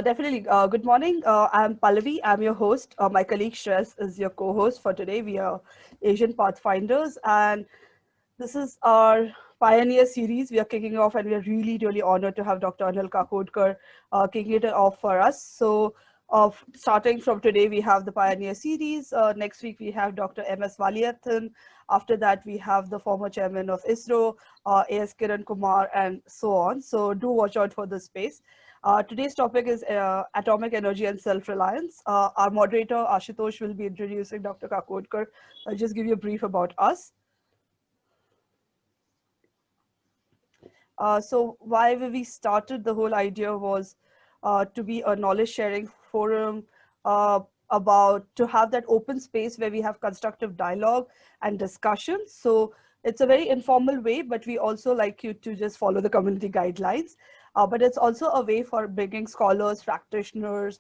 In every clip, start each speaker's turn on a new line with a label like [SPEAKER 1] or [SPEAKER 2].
[SPEAKER 1] Definitely. Good morning. I'm Pallavi. I'm your host. My colleague Shreyas is your co-host for today. We are Asian Pathfinders, and this is our Pioneer series. We are kicking off, and we are really, really honored to have Dr. Anil Kakodkar kicking it off for us. So, starting from today, we have the Pioneer series. Next week, we have Dr. M.S. Valiathan. After that, we have the former chairman of ISRO, A.S. Kiran Kumar, and so on. So, do watch out for this space. Today's topic is atomic energy and self-reliance. Our moderator, Ashutosh, will be introducing Dr. Kakodkar. I'll just give you a brief about us. So why we started the whole idea was to be a knowledge sharing forum, about to have that open space where we have constructive dialogue and discussion. So it's a very informal way, but we also like you to just follow the community guidelines. But it's also a way for bringing scholars, practitioners,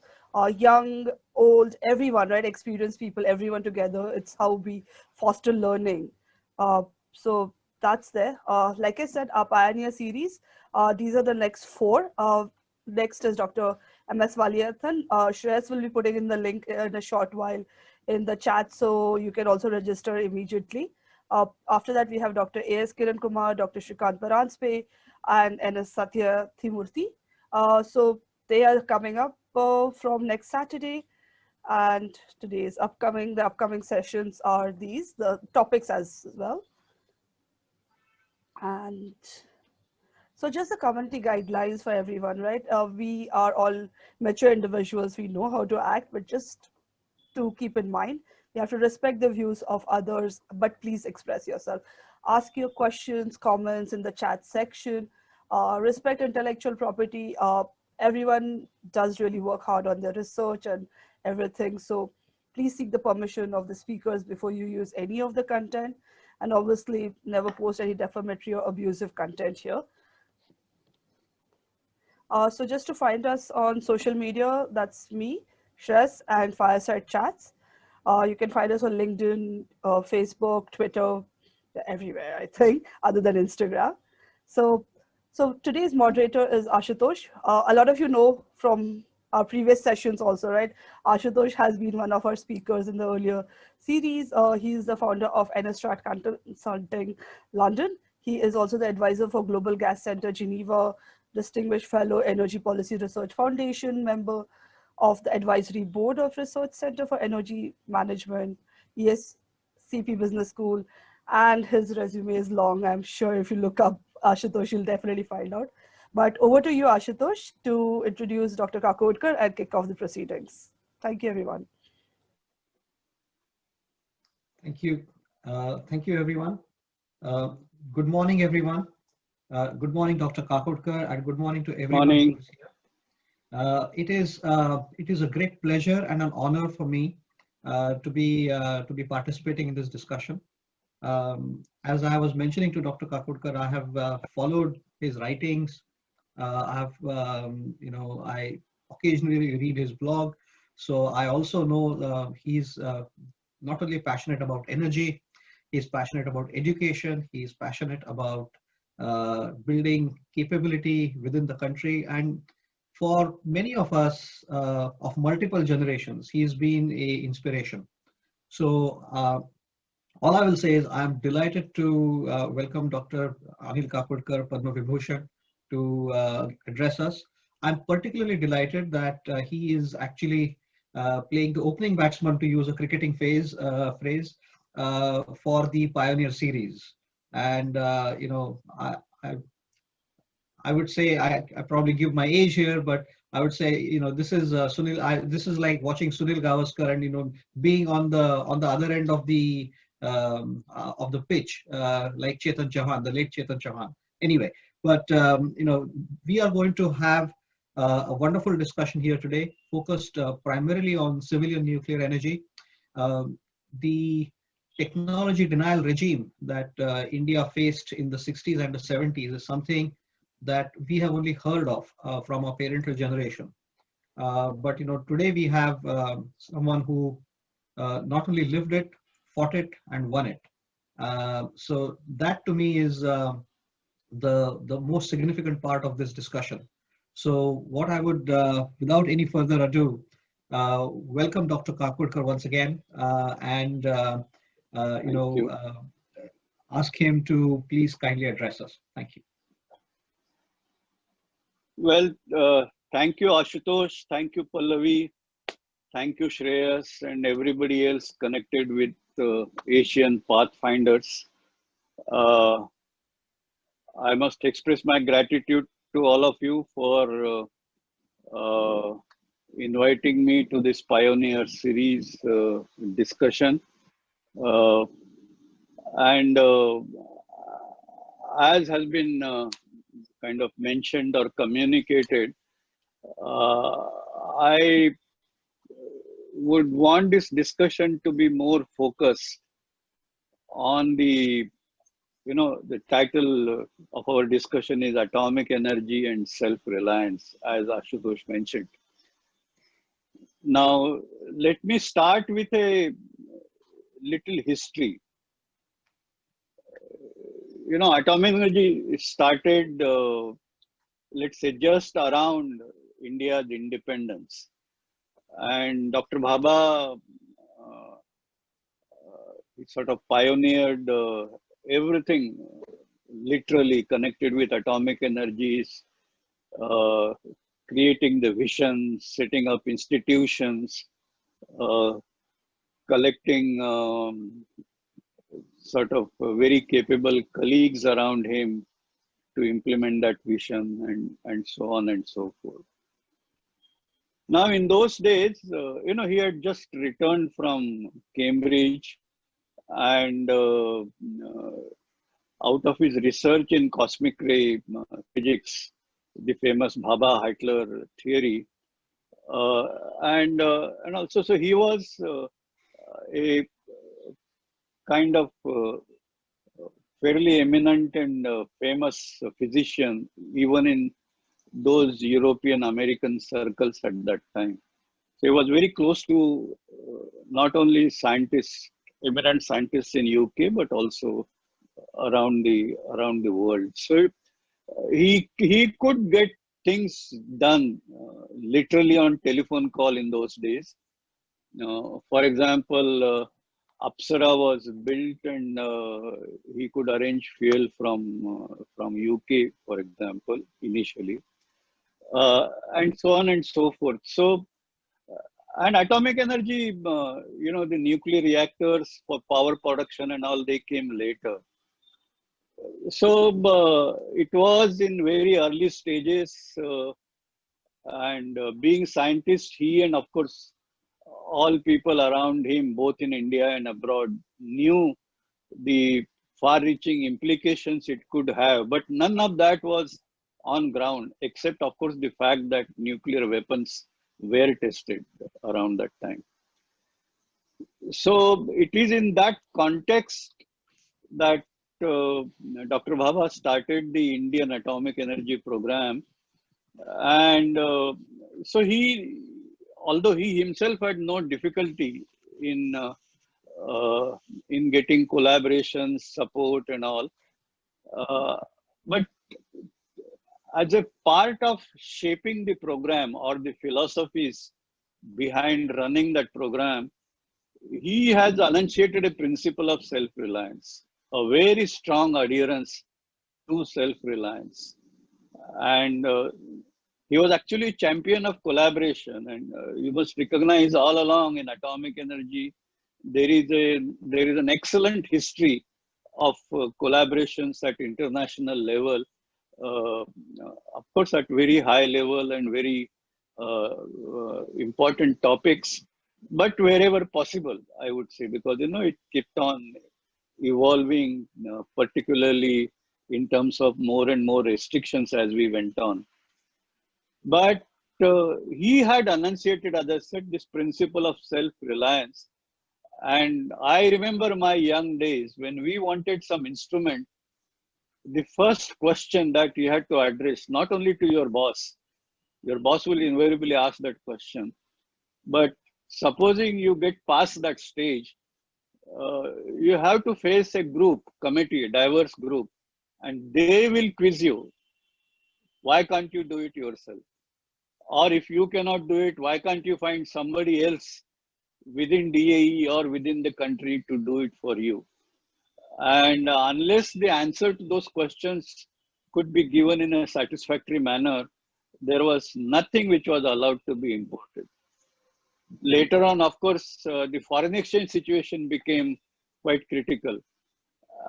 [SPEAKER 1] young, old, everyone, right? Experienced people, everyone together. It's how we foster learning. So that's there. Like I said, our Pioneer series, these are the next four. Next is Dr. M.S. Valiathan. Shreyas will be putting in the link in a short while in the chat, so you can also register immediately. After that, we have Dr. A.S. Kiran Kumar, Dr. Shrikant Paranspe, and N.S. Satya Thimurthy. So they are coming up from next Saturday. And the upcoming sessions are these, the topics as well. And so just the community guidelines for everyone, right? We are all mature individuals. We know how to act, but just to keep in mind, you have to respect the views of others, but please express yourself. Ask your questions, comments in the chat section. Respect intellectual property. Everyone does really work hard on their research and everything. So please seek the permission of the speakers before you use any of the content. And obviously never post any defamatory or abusive content here. So just to find us on social media, that's me, Shreyas, and Fireside Chats. You can find us on LinkedIn, Facebook, Twitter, everywhere, I think, other than Instagram. So, so today's moderator is Ashutosh. A lot of you know from our previous sessions also, right? Ashutosh has been one of our speakers in the earlier series. He is the founder of NSTRAT Consulting London. He is also the advisor for Global Gas Center Geneva, Distinguished Fellow, Energy Policy Research Foundation, member of the Advisory Board of Research Center for Energy Management, ESCP Business School, and his resume is long. I'm sure if you look up Ashutosh, you'll definitely find out. But over to you, Ashutosh, to introduce Dr. Kakodkar and kick off the proceedings. Thank you, everyone.
[SPEAKER 2] Thank you. Thank you, everyone. Good morning, everyone. Good morning, Dr. Kakodkar, and good morning to everyone who is here. It is a great pleasure and an honor for me to be participating in this discussion. As I was mentioning to Dr. Kakodkar, I have followed his writings. I occasionally read his blog. So I also know he's not only passionate about energy, he's passionate about education, he's passionate about building capability within the country. And for many of us of multiple generations, he's been a inspiration. So all I will say is I'm delighted to welcome Dr. Anil Kakodkar, Padma Vibhushan, to address us. I'm particularly delighted that he is actually playing the opening batsman, to use a cricketing phrase, for the Pioneer series. And I would say I probably give my age here, but I would say this is Sunil. This is like watching Sunil Gavaskar and being on the other end of the pitch, like Chetan Chauhan, the late Chetan Chauhan. Anyway, but we are going to have a wonderful discussion here today, focused primarily on civilian nuclear energy. The technology denial regime that India faced in the 60s and the 70s is something that we have only heard of from our parental generation. But today we have someone who not only lived it, fought it, and won it. So that to me is the most significant part of this discussion. So what I would, without any further ado, welcome Dr. Kakodkar once again, and
[SPEAKER 3] Thank you.
[SPEAKER 2] ask him to please kindly address us. Thank you.
[SPEAKER 3] Well, thank you, Ashutosh. Thank you, Pallavi. Thank you, Shreyas, and everybody else connected with Asian Pathfinders. Uh, I must express my gratitude to all of you for inviting me to this Pioneer Series discussion. And as has been kind of mentioned or communicated, I would want this discussion to be more focused on the, the title of our discussion is Atomic Energy and Self-Reliance, as Ashutosh mentioned. Now, let me start with a little history. Atomic energy started, let's say, just around India's independence. And Dr. Bhabha sort of pioneered everything literally connected with atomic energies, creating the vision, setting up institutions, collecting sort of very capable colleagues around him to implement that vision, and so on and so forth. Now, in those days, he had just returned from Cambridge, and out of his research in cosmic ray physics, the famous Bhabha-Heitler theory, and also, so he was a kind of fairly eminent and famous physician, even in those European American circles at that time. So he was very close to not only scientists, eminent scientists in UK, but also around the world. So he could get things done literally on telephone call in those days. For example, Apsara was built, and he could arrange fuel from UK, for example, initially, and so on and so forth. So, and atomic energy, the nuclear reactors for power production and all, they came later. So it was in very early stages, and being scientist, he and of course all people around him, both in India and abroad, knew the far-reaching implications it could have, but none of that was on ground, except of course the fact that nuclear weapons were tested around that time. So it is in that context that Dr. Bhabha started the Indian Atomic Energy Program, and so although he himself had no difficulty in getting collaborations, support, and all, but as a part of shaping the program or the philosophies behind running that program, he has enunciated a principle of self-reliance, a very strong adherence to self-reliance. And he was actually a champion of collaboration. And you must recognize all along in atomic energy, there is an excellent history of collaborations at international level, of course at very high level and very important topics, but wherever possible, I would say, because it kept on evolving, particularly in terms of more and more restrictions as we went on. But he had enunciated, as I said, this principle of self-reliance. And I remember my young days when we wanted some instrument, the first question that you had to address, not only to your boss will invariably ask that question, but supposing you get past that stage, you have to face a group, committee, a diverse group, and they will quiz you. why can't you do it yourself? Or if you cannot do it, why can't you find somebody else within DAE or within the country to do it for you? And unless the answer to those questions could be given in a satisfactory manner, there was nothing which was allowed to be imported. Later on, of course, the foreign exchange situation became quite critical.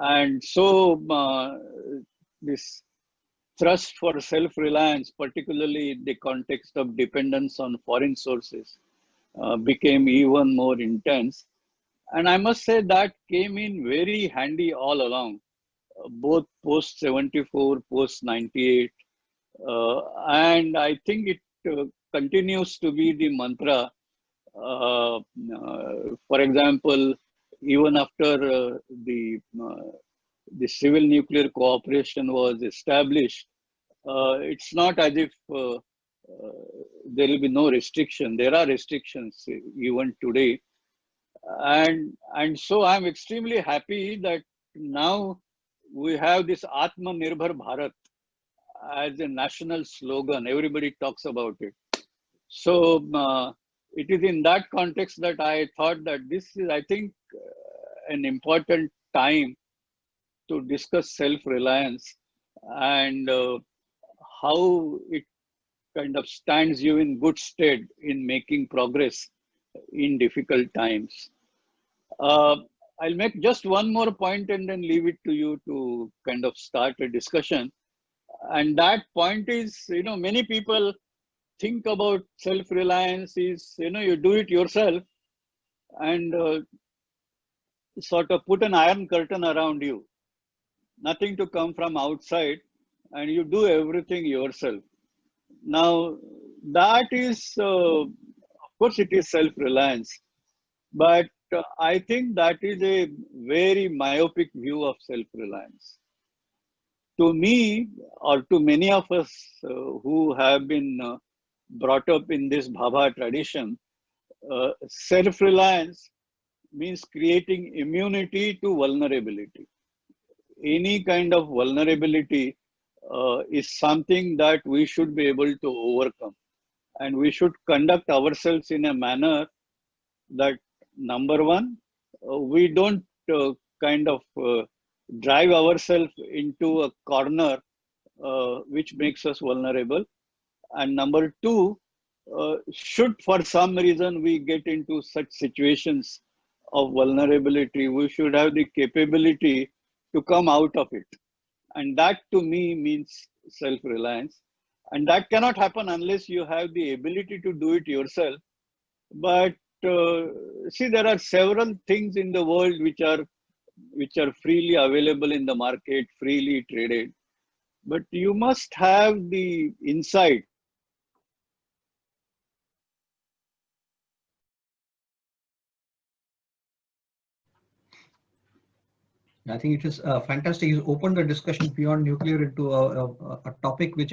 [SPEAKER 3] And so this thrust for self-reliance, particularly in the context of dependence on foreign sources, became even more intense. And I must say that came in very handy all along, both post 74, post 98. And I think it continues to be the mantra. For example, even after the civil nuclear cooperation was established, it's not as if there will be no restriction. There are restrictions even today. And so I'm extremely happy that now we have this Atmanirbhar Bharat as a national slogan. Everybody talks about it. So it is in that context that I thought that this is, I think, an important time to discuss self-reliance and how it kind of stands you in good stead in making progress in difficult times. I'll make just one more point and then leave it to you to kind of start a discussion. And that point is, many people think about self-reliance is, you do it yourself and sort of put an iron curtain around you, nothing to come from outside, and you do everything yourself. Now, that is, of course, it is self-reliance, but I think that is a very myopic view of self-reliance. To me, or to many of us who have been brought up in this Bhabha tradition, self-reliance means creating immunity to vulnerability. Any kind of vulnerability is something that we should be able to overcome. And we should conduct ourselves in a manner that, number one, we don't kind of drive ourselves into a corner which makes us vulnerable. And number two, should for some reason we get into such situations of vulnerability, we should have the capability to come out of it. And that to me means self-reliance. And that cannot happen unless you have the ability to do it yourself. But see, there are several things in the world which are freely available in the market, freely traded. But you must have the insight.
[SPEAKER 2] I think it is fantastic. You opened the discussion beyond nuclear into a topic which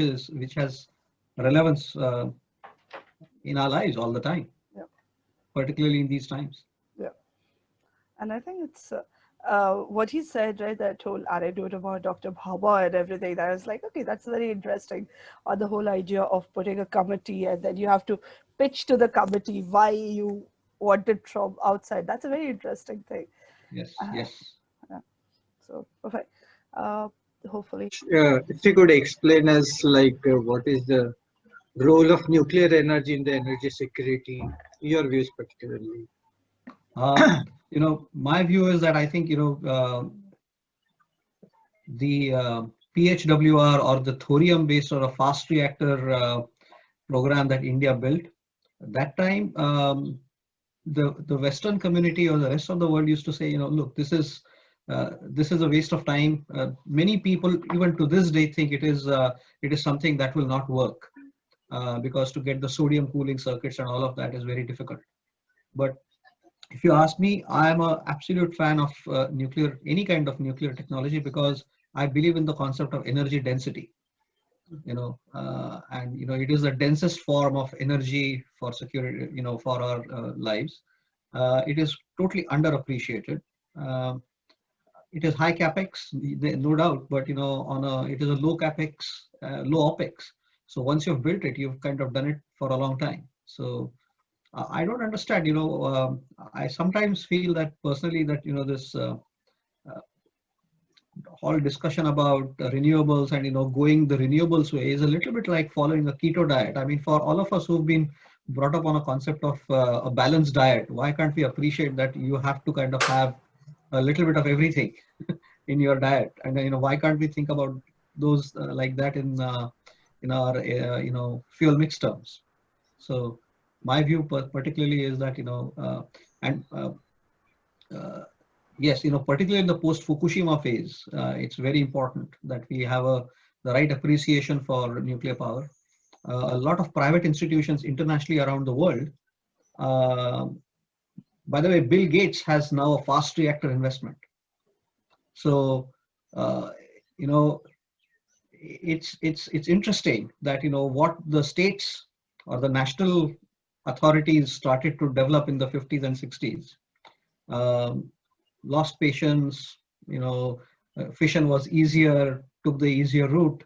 [SPEAKER 2] has relevance in our lives all the time,
[SPEAKER 1] Yeah.
[SPEAKER 2] particularly in these times.
[SPEAKER 1] Yeah. And I think it's what he said, right? That whole anecdote about Dr. Bhabha and everything. That was like, okay, that's very interesting. Or the whole idea of putting a committee and then you have to pitch to the committee why you want it from outside. That's a very interesting thing.
[SPEAKER 2] Yes, yes.
[SPEAKER 1] Yeah. So, perfect. Hopefully.
[SPEAKER 4] If you could explain us like what is the role of nuclear energy in the energy security, your views particularly.
[SPEAKER 2] My view is that I think, the PHWR or the thorium-based or a fast reactor program that India built, at that time, the Western community or the rest of the world used to say, look, this is a waste of time. Many people, even to this day, think it is something that will not work because to get the sodium cooling circuits and all of that is very difficult. But if you ask me, I am an absolute fan of any kind of nuclear technology because I believe in the concept of energy density. It is the densest form of energy for security, for our lives. It is totally underappreciated. it is high capex, no doubt, but it is a low capex, low opex. So once you've built it, you've kind of done it for a long time. So I don't understand. I sometimes feel that personally that this whole discussion about renewables and going the renewables way is a little bit like following a keto diet. I mean, for all of us who've been brought up on a concept of a balanced diet, why can't we appreciate that you have to kind of have a little bit of everything in your diet? And why can't we think about those like that in our fuel mix terms? So my view particularly is that yes, particularly in the post-Fukushima phase, it's very important that we have the right appreciation for nuclear power. A lot of private institutions internationally around the world. By the way, Bill Gates has now a fast reactor investment. So it's interesting that what the states or the national authorities started to develop in the 50s and 60s. Lost patience, fission was easier, took the easier route.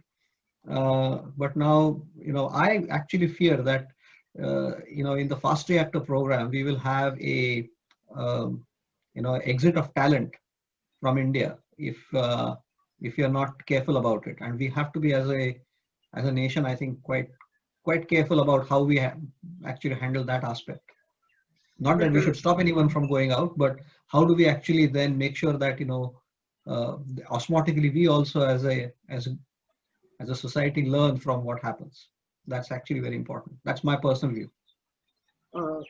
[SPEAKER 2] But now, I actually fear that, in the fast reactor program, we will have a, exit of talent from India if you're not careful about it. And we have to be as a nation, I think, quite careful about how we actually handle that aspect. Not that we should stop anyone from going out, but how do we actually then make sure that osmotically we also as a society learn from what happens? That's actually very important. That's my personal view.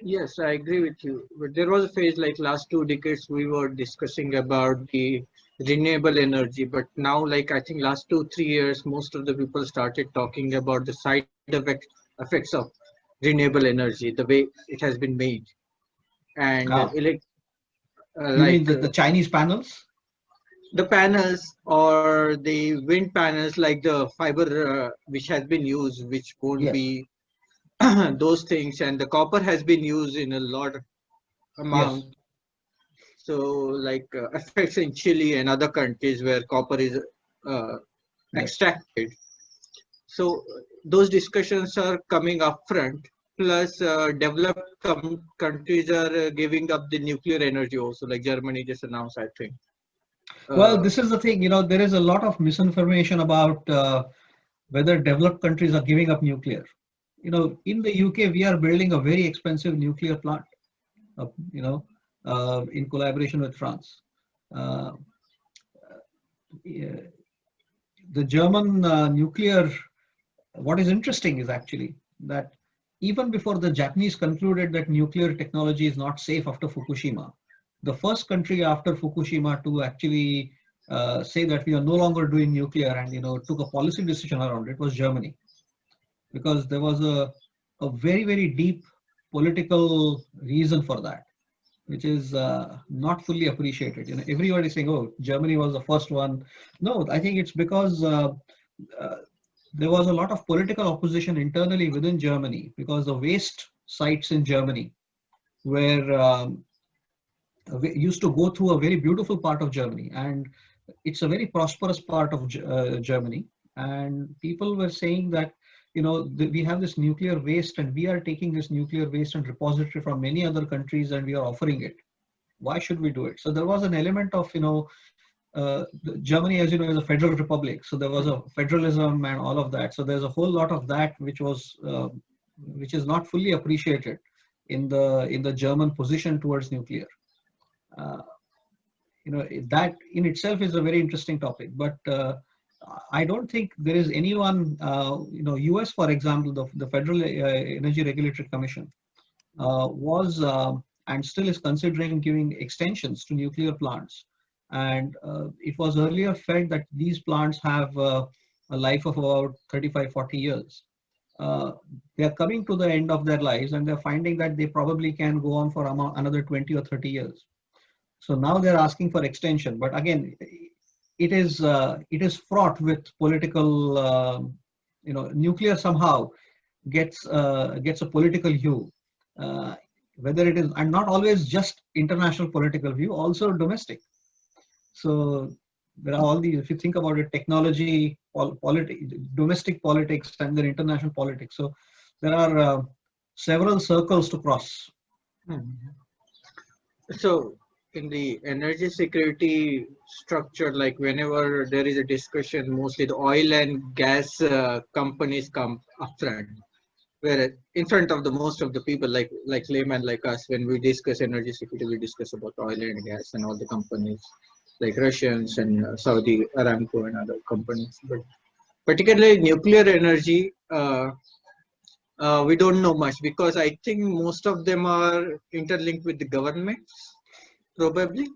[SPEAKER 4] Yes, I agree with you. But there was a phase like last 2 decades we were discussing about the renewable energy, but now like I think last 2-3 years most of the people started talking about the side effects of renewable energy, the way it has been made. And
[SPEAKER 2] you mean the Chinese panels?
[SPEAKER 4] The panels or the wind panels, like the fiber which has been used, which won't be those things, and the copper has been used in a lot of amount. Yes. So like effects in Chile and other countries where copper is extracted. So those discussions are coming up front. Plus, developed countries are giving up the nuclear energy also, like Germany just announced, I think.
[SPEAKER 2] Well, this is the thing, there is a lot of misinformation about whether developed countries are giving up nuclear. In the UK, we are building a very expensive nuclear plant, in collaboration with France. The German nuclear, what is interesting is actually that even before the Japanese concluded that nuclear technology is not safe after Fukushima, the first country after Fukushima to actually say that we are no longer doing nuclear and took a policy decision around it was Germany, because there was a very, very deep political reason for that, which is not fully appreciated. Everybody is saying, oh, Germany was the first one. No, I think it's because there was a lot of political opposition internally within Germany, because the waste sites in Germany were used to go through a very beautiful part of Germany, and it's a very prosperous part of Germany. And people were saying that, we have this nuclear waste and we are taking this nuclear waste and repository from many other countries and we are offering it. Why should we do it? So there was an element of, Germany, as you know, is a federal republic. So there was a federalism and all of that. So there's a whole lot of that which is not fully appreciated in the German position towards nuclear. That in itself is a very interesting topic, but I don't think there is anyone, US, for example, the Federal Energy Regulatory Commission was and still is considering giving extensions to nuclear plants. And it was earlier felt that these plants have a life of about 35-40 years. They are coming to the end of their lives and they're finding that they probably can go on for another 20 or 30 years. So now they're asking for extension, but again, it is fraught with political. Nuclear somehow gets a political hue, whether it is, and not always just international political view, also domestic. So there are all these, if you think about it, technology, domestic politics, and then international politics. So there are several circles to cross.
[SPEAKER 4] So in the energy security structure, like whenever there is a discussion, mostly the oil and gas companies come upfront, where in front of the most of the people, like layman like us, when we discuss energy security, we discuss about oil and gas and all the companies like Russians and Saudi Aramco and other companies. But particularly nuclear energy, we don't know much, because I think most of them are interlinked with the governments, probably,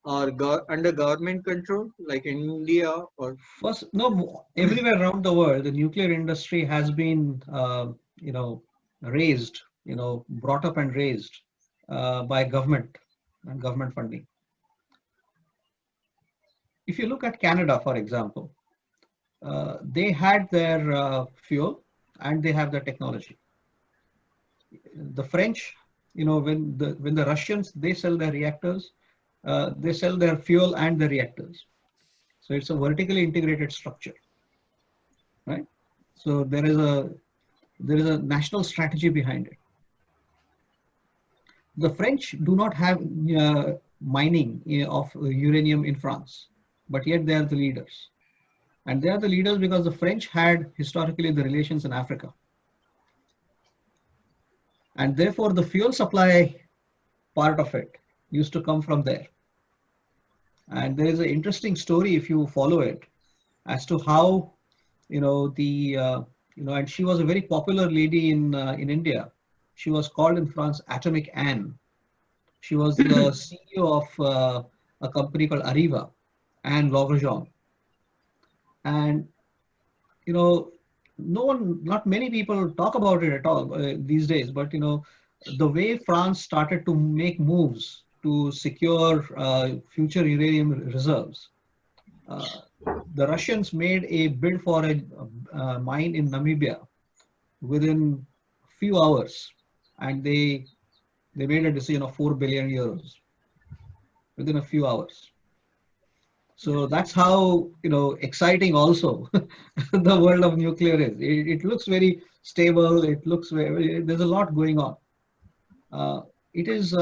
[SPEAKER 4] or under government control, like in India or.
[SPEAKER 2] First, no, everywhere around the world, the nuclear industry has been, raised, brought up and raised by government and government funding. If you look at Canada, for example, they had their fuel and they have the technology. The French, when the Russians, they sell their reactors, they sell their fuel and the reactors. So it's a vertically integrated structure, right? So there is a national strategy behind it. The French do not have mining of uranium in France, but yet they are the leaders. And they are the leaders because the French had historically the relations in Africa. And therefore the fuel supply part of it used to come from there. And there is an interesting story, if you follow it, as to how, and she was a very popular lady in India. She was called in France Atomic Anne. She was the CEO of a company called Areva, Anne Lauvergeon. And, not many people talk about it at all these days, but, the way France started to make moves to secure future uranium reserves, the Russians made a bid for a mine in Namibia within few hours, and they made a decision of 4 billion euros within a few hours. So that's how exciting also the world of nuclear is. It looks very stable. It looks there's a lot going on. It is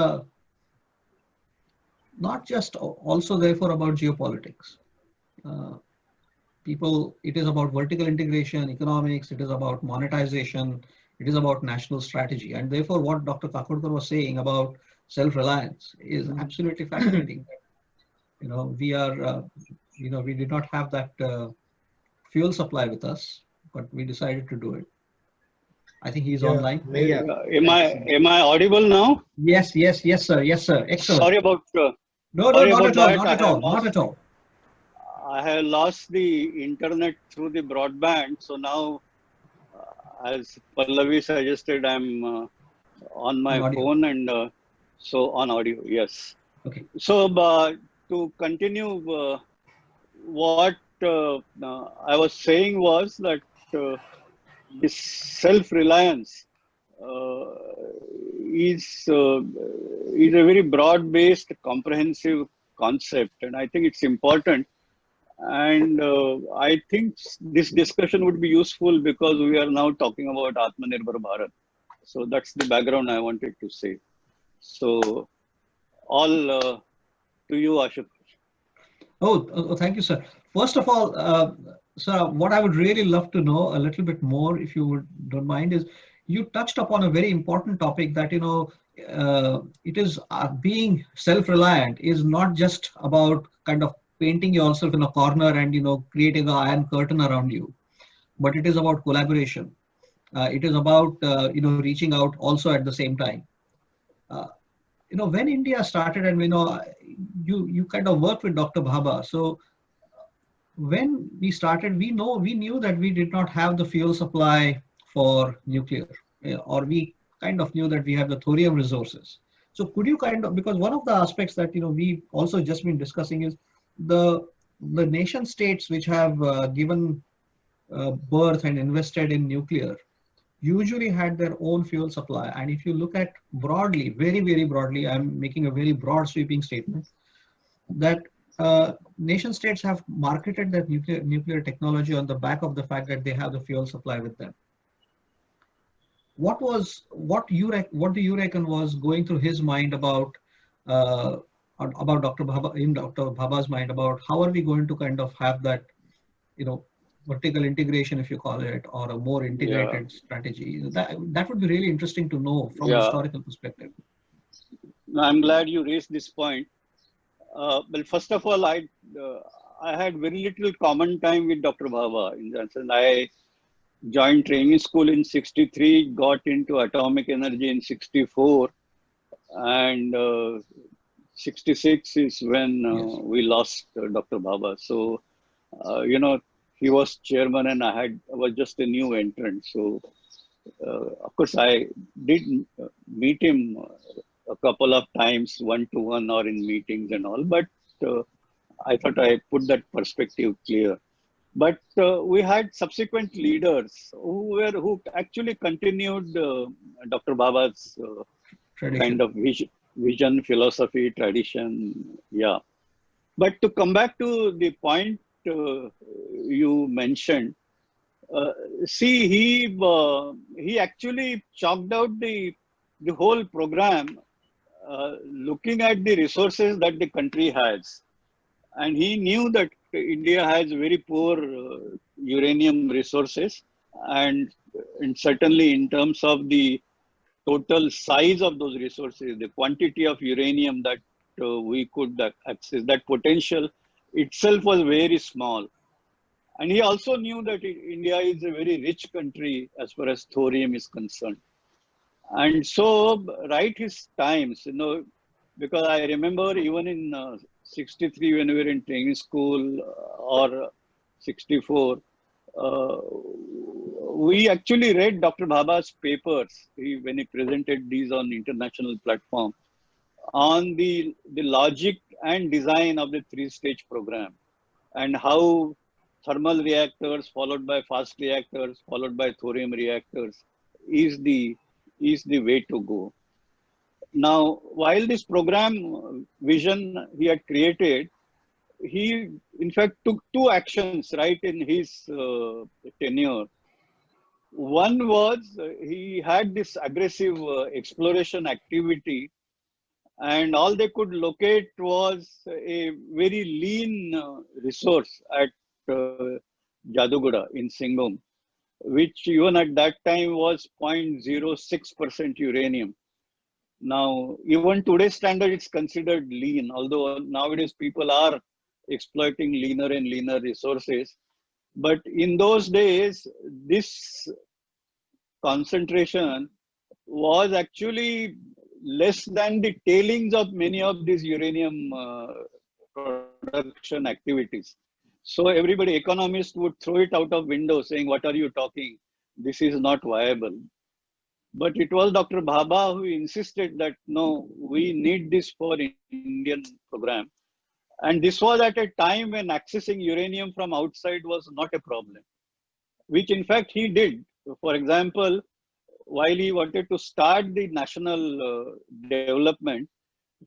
[SPEAKER 2] not just also therefore about geopolitics. It is about vertical integration, economics. It is about monetization. It is about national strategy. And therefore, what Dr. Kakodkar was saying about self-reliance is absolutely fascinating. We are, we did not have that fuel supply with us, but we decided to do it. I think he's online.
[SPEAKER 4] Yeah.
[SPEAKER 3] Am I audible now?
[SPEAKER 2] Yes, sir. Excellent.
[SPEAKER 3] Sorry about.
[SPEAKER 2] No, not at all.
[SPEAKER 3] I have lost the internet through the broadband, so now, as Pallavi suggested, I'm on my phone and so on audio. Yes.
[SPEAKER 2] Okay.
[SPEAKER 3] So to continue, what I was saying was that this self-reliance is a very broad-based, comprehensive concept, and I think it's important. And I think this discussion would be useful because we are now talking about Atmanirbhar Bharat. So that's the background I wanted to say. So all to you, Ashok.
[SPEAKER 2] Oh, thank you, sir. First of all, sir, what I would really love to know a little bit more, if you don't mind, is you touched upon a very important topic that, it is being self-reliant is not just about kind of painting yourself in a corner and, creating an iron curtain around you, but it is about collaboration. It is about, reaching out also at the same time. When India started and, you kind of worked with Dr. Bhabha. So when we started, we knew that we did not have the fuel supply for nuclear, or we kind of knew that we have the thorium resources. So could you because one of the aspects that, we also just been discussing is the nation states which have given birth and invested in nuclear usually had their own fuel supply. And if you look at broadly, very, very broadly, I'm making a very broad sweeping statement, that nation states have marketed that nuclear technology on the back of the fact that they have the fuel supply with them. What do you reckon was going through his mind uh, about Dr. Bhabha, in Dr. Bhabha's mind, about how are we going to kind of have that, you know, vertical integration, if you call it, or a more
[SPEAKER 3] Yeah,
[SPEAKER 2] integrated strategy? That would be really interesting to know from a
[SPEAKER 3] yeah.
[SPEAKER 2] historical perspective.
[SPEAKER 3] No, I'm glad you raised this point. Well, first of all, uh, I had very little common time with Dr. Bhabha. In that sense, I joined training school in 63, got into atomic energy in 64, and 66 is when
[SPEAKER 2] Yes.
[SPEAKER 3] we lost Dr. Bhabha. So, he was chairman and I was just a new entrant. So, of course, I did meet him a couple of times, one to one or in meetings and all, but uh, I thought I put that perspective clear. But we had subsequent leaders who actually continued Dr. Bhabha's kind
[SPEAKER 2] Tradition.
[SPEAKER 3] of vision, philosophy, tradition. Yeah. But to come back to the point you mentioned, uh, see, he actually chalked out the whole program, looking at the resources that the country has, and he knew that India has very poor uranium resources, and and certainly in terms of the total size of those resources, the quantity of uranium that we could access, that potential itself was very small. And he also knew that India is a very rich country as far as thorium is concerned. And so, right his times, because I remember even in 63 when we were in training school or 64, uh, we actually read Dr. Bhabha's papers when he presented these on international platform on the logic and design of the three-stage program, and how thermal reactors followed by fast reactors followed by thorium reactors is the is the way to go. Now, while this program vision he had created, he in fact took two actions right in his tenure. One was he had this aggressive exploration activity, and all they could locate was a very lean resource at Jadugoda in Singham, which even at that time was 0.06% uranium. Now, even today's standard, it's considered lean, although nowadays people are exploiting leaner and leaner resources. But in those days, this concentration was actually less than the tailings of many of these uranium production activities. So everybody, economists would throw it out of window saying, what are you talking? This is not viable. But it was Dr. Bhabha who insisted that no, we need this for Indian program. And this was at a time when accessing uranium from outside was not a problem, which in fact he did. For example, while he wanted to start the national development,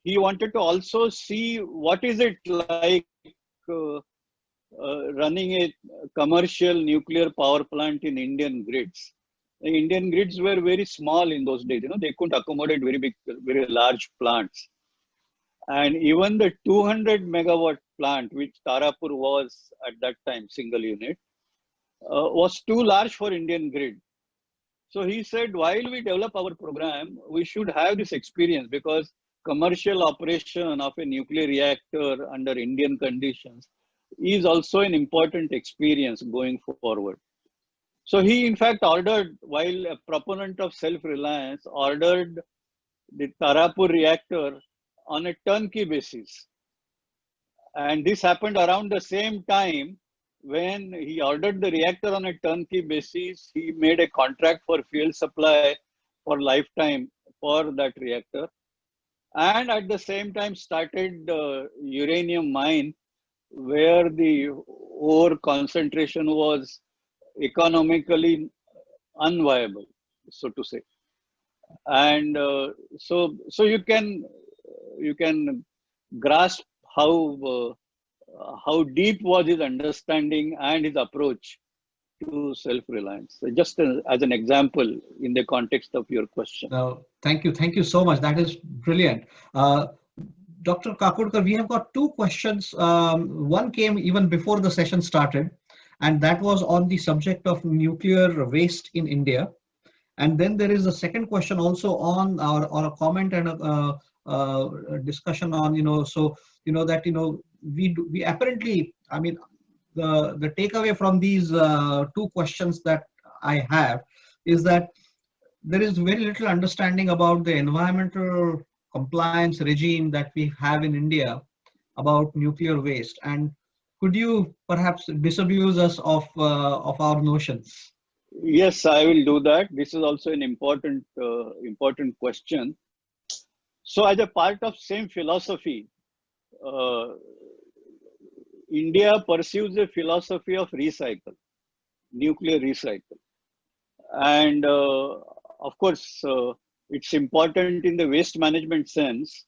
[SPEAKER 3] he wanted to also see what is it like uh, running a commercial nuclear power plant in Indian grids. The Indian grids were very small in those days. They couldn't accommodate very big, very large plants. And even the 200 megawatt plant, which Tarapur was at that time, single unit, was too large for Indian grid. So he said, while we develop our program, we should have this experience, because commercial operation of a nuclear reactor under Indian conditions is also an important experience going forward. So he, in fact, ordered, while a proponent of self-reliance, ordered the Tarapur reactor on a turnkey basis. And this happened around the same time when he ordered the reactor on a turnkey basis. He made a contract for fuel supply for lifetime for that reactor. And at the same time started the uranium mine, where the ore concentration was economically unviable, so to say. And so you can grasp how how deep was his understanding and his approach to self-reliance. So just as an example in the context of your question.
[SPEAKER 2] Thank you so much. That is brilliant. Dr. Kakodkar, we have got two questions. One came even before the session started, and that was on the subject of nuclear waste in India. And then there is a second question also on or a comment and a discussion on, that, we apparently, I mean, the takeaway from these two questions that I have is that there is very little understanding about the environmental compliance regime that we have in India about nuclear waste. And could you perhaps disabuse us of our notions?
[SPEAKER 3] Yes, I will do that. This is also an important question. So as a part of same philosophy, India pursues a philosophy of recycle, nuclear recycle. And of course, it's important in the waste management sense,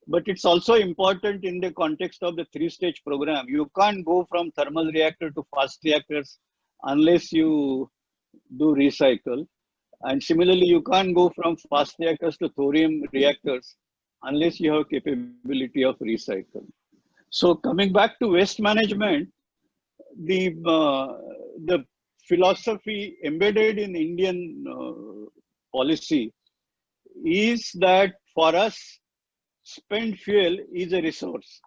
[SPEAKER 3] but it's also important in the context of the three-stage program. You can't go from thermal reactor to fast reactors unless you do recycle. And similarly, you can't go from fast reactors to thorium reactors unless you have capability of recycle. So coming back to waste management, the philosophy embedded in Indian policy is that for us, spent fuel is a resource.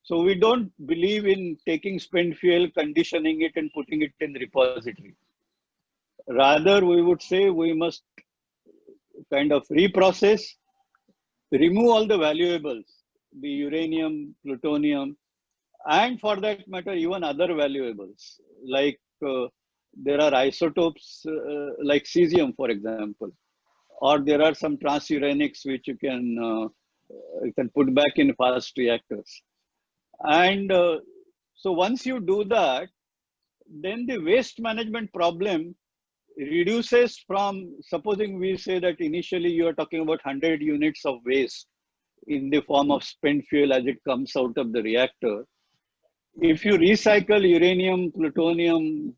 [SPEAKER 3] So we don't believe in taking spent fuel, conditioning it and putting it in repository. Rather, we would say we must kind of reprocess, remove all the valuables, the uranium, plutonium, and for that matter, even other valuables. Like there are isotopes like cesium, for example, or there are some transuranics which you can put back in fast reactors. And so once you do that, then the waste management problem reduces from, supposing we say that initially you are talking about 100 units of waste in the form of spent fuel as it comes out of the reactor. If you recycle uranium, plutonium,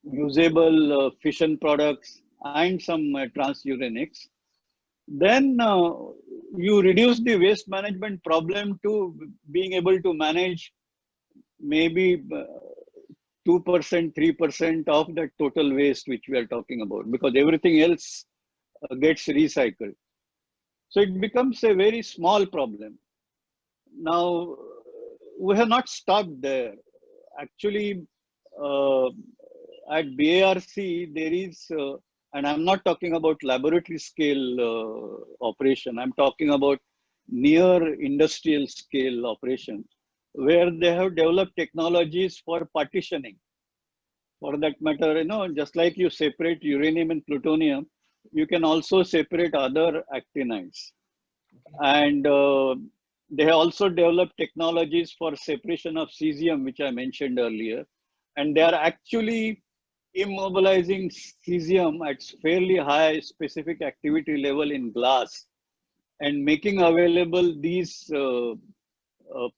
[SPEAKER 3] usable fission products, and some transuranics, then you reduce the waste management problem to being able to manage maybe 2%, 3% of the total waste which we are talking about, because everything else gets recycled. So it becomes a very small problem. Now, we have not stopped there. Actually, at BARC, there is, and I'm not talking about laboratory scale operation, I'm talking about near industrial scale operation, where they have developed technologies for partitioning. For that matter, just like you separate uranium and plutonium, you can also separate other actinides. And they have also developed technologies for separation of cesium, which I mentioned earlier. And they are actually immobilizing cesium at fairly high specific activity level in glass and making available these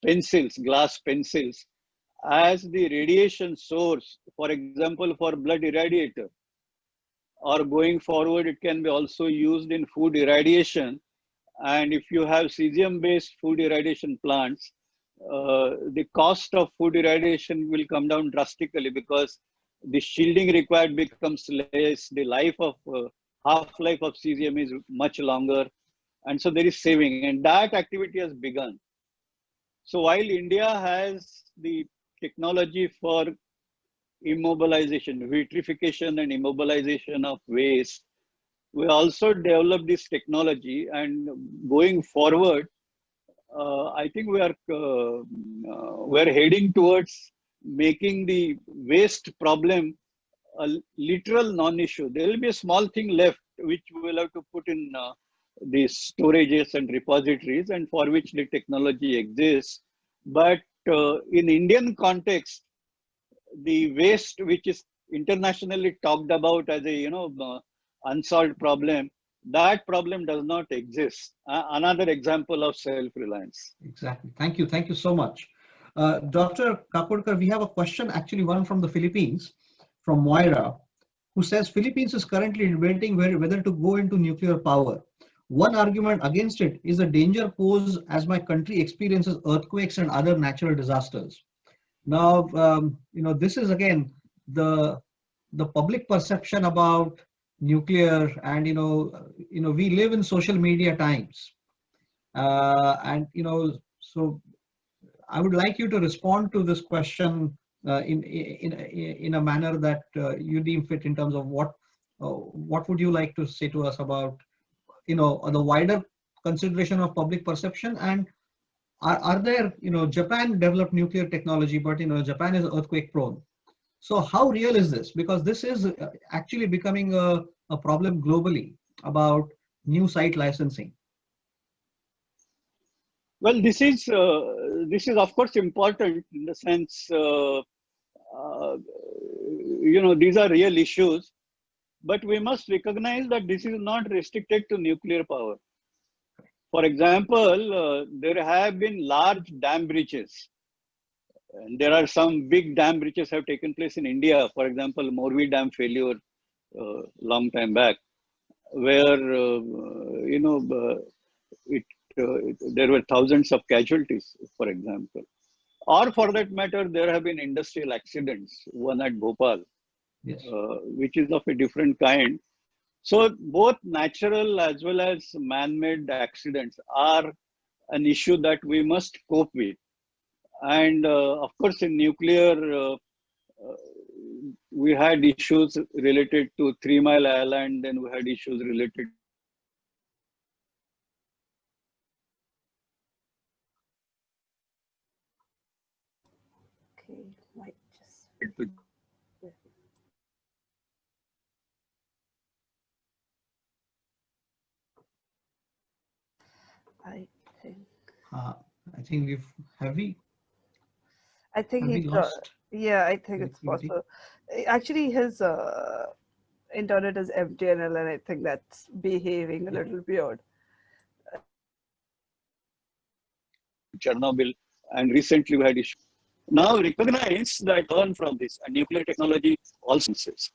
[SPEAKER 3] pencils, glass pencils, as the radiation source, for example, for blood irradiator. Or going forward, it can be also used in food irradiation. And if you have cesium-based food irradiation plants, the cost of food irradiation will come down drastically because the shielding required becomes less. The life of half-life of cesium is much longer. And so there is saving, and that activity has begun. So while India has the technology for immobilization, vitrification and immobilization of waste, we also developed this technology, and going forward, I think we are heading towards making the waste problem a literal non-issue. There will be a small thing left which we will have to put in the storages and repositories, and for which the technology exists. But in Indian context, the waste which is internationally talked about as a unsolved problem, that problem does not exist. Another example of self-reliance.
[SPEAKER 2] Exactly. Thank you so much. Dr. Kakodkar, we have a question, actually one from the Philippines, from Moira, who says Philippines is currently debating whether to go into nuclear power. One argument against it is the danger posed as my country experiences earthquakes and other natural disasters. Now, this is again the public perception about nuclear, and we live in social media times, and so I would like you to respond to this question in a manner that you deem fit, in terms of what would you like to say to us about the wider consideration of public perception, and are there, Japan developed nuclear technology, but Japan is earthquake prone. So how real is this? Because this is actually becoming a problem globally about new site licensing.
[SPEAKER 3] Well, this is of course important in the sense, these are real issues, but we must recognize that this is not restricted to nuclear power. For example, there have been large dam breaches. And there are some big dam breaches have taken place in India. For example, Morbi Dam failure long time back, where there were thousands of casualties, for example. Or for that matter, there have been industrial accidents, one at Bhopal,
[SPEAKER 2] Yes.
[SPEAKER 3] which is of a different kind. So both natural as well as man-made accidents are an issue that we must cope with. And of course, in nuclear, we had issues related to 3 Mile Island, then we had issues related.
[SPEAKER 1] Okay, might just. I think.
[SPEAKER 2] I think have we lost?
[SPEAKER 1] Yeah, I think it's
[SPEAKER 2] connectivity?
[SPEAKER 1] possible. Actually, his internet is MTNL, and I think that's behaving a little weird.
[SPEAKER 3] Chernobyl, and recently we had issues. Now recognize that learn from this, and nuclear technology also says.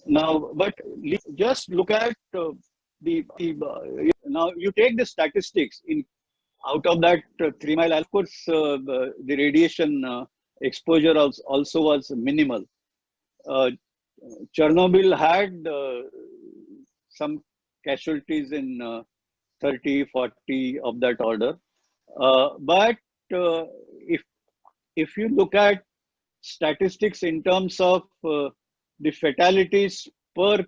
[SPEAKER 3] Now, but just look at now you take the statistics in out of that 3 Mile. Of course, the radiation exposure also was minimal. Chernobyl had some casualties in 30, 40 of that order. But if you look at statistics in terms of the fatalities per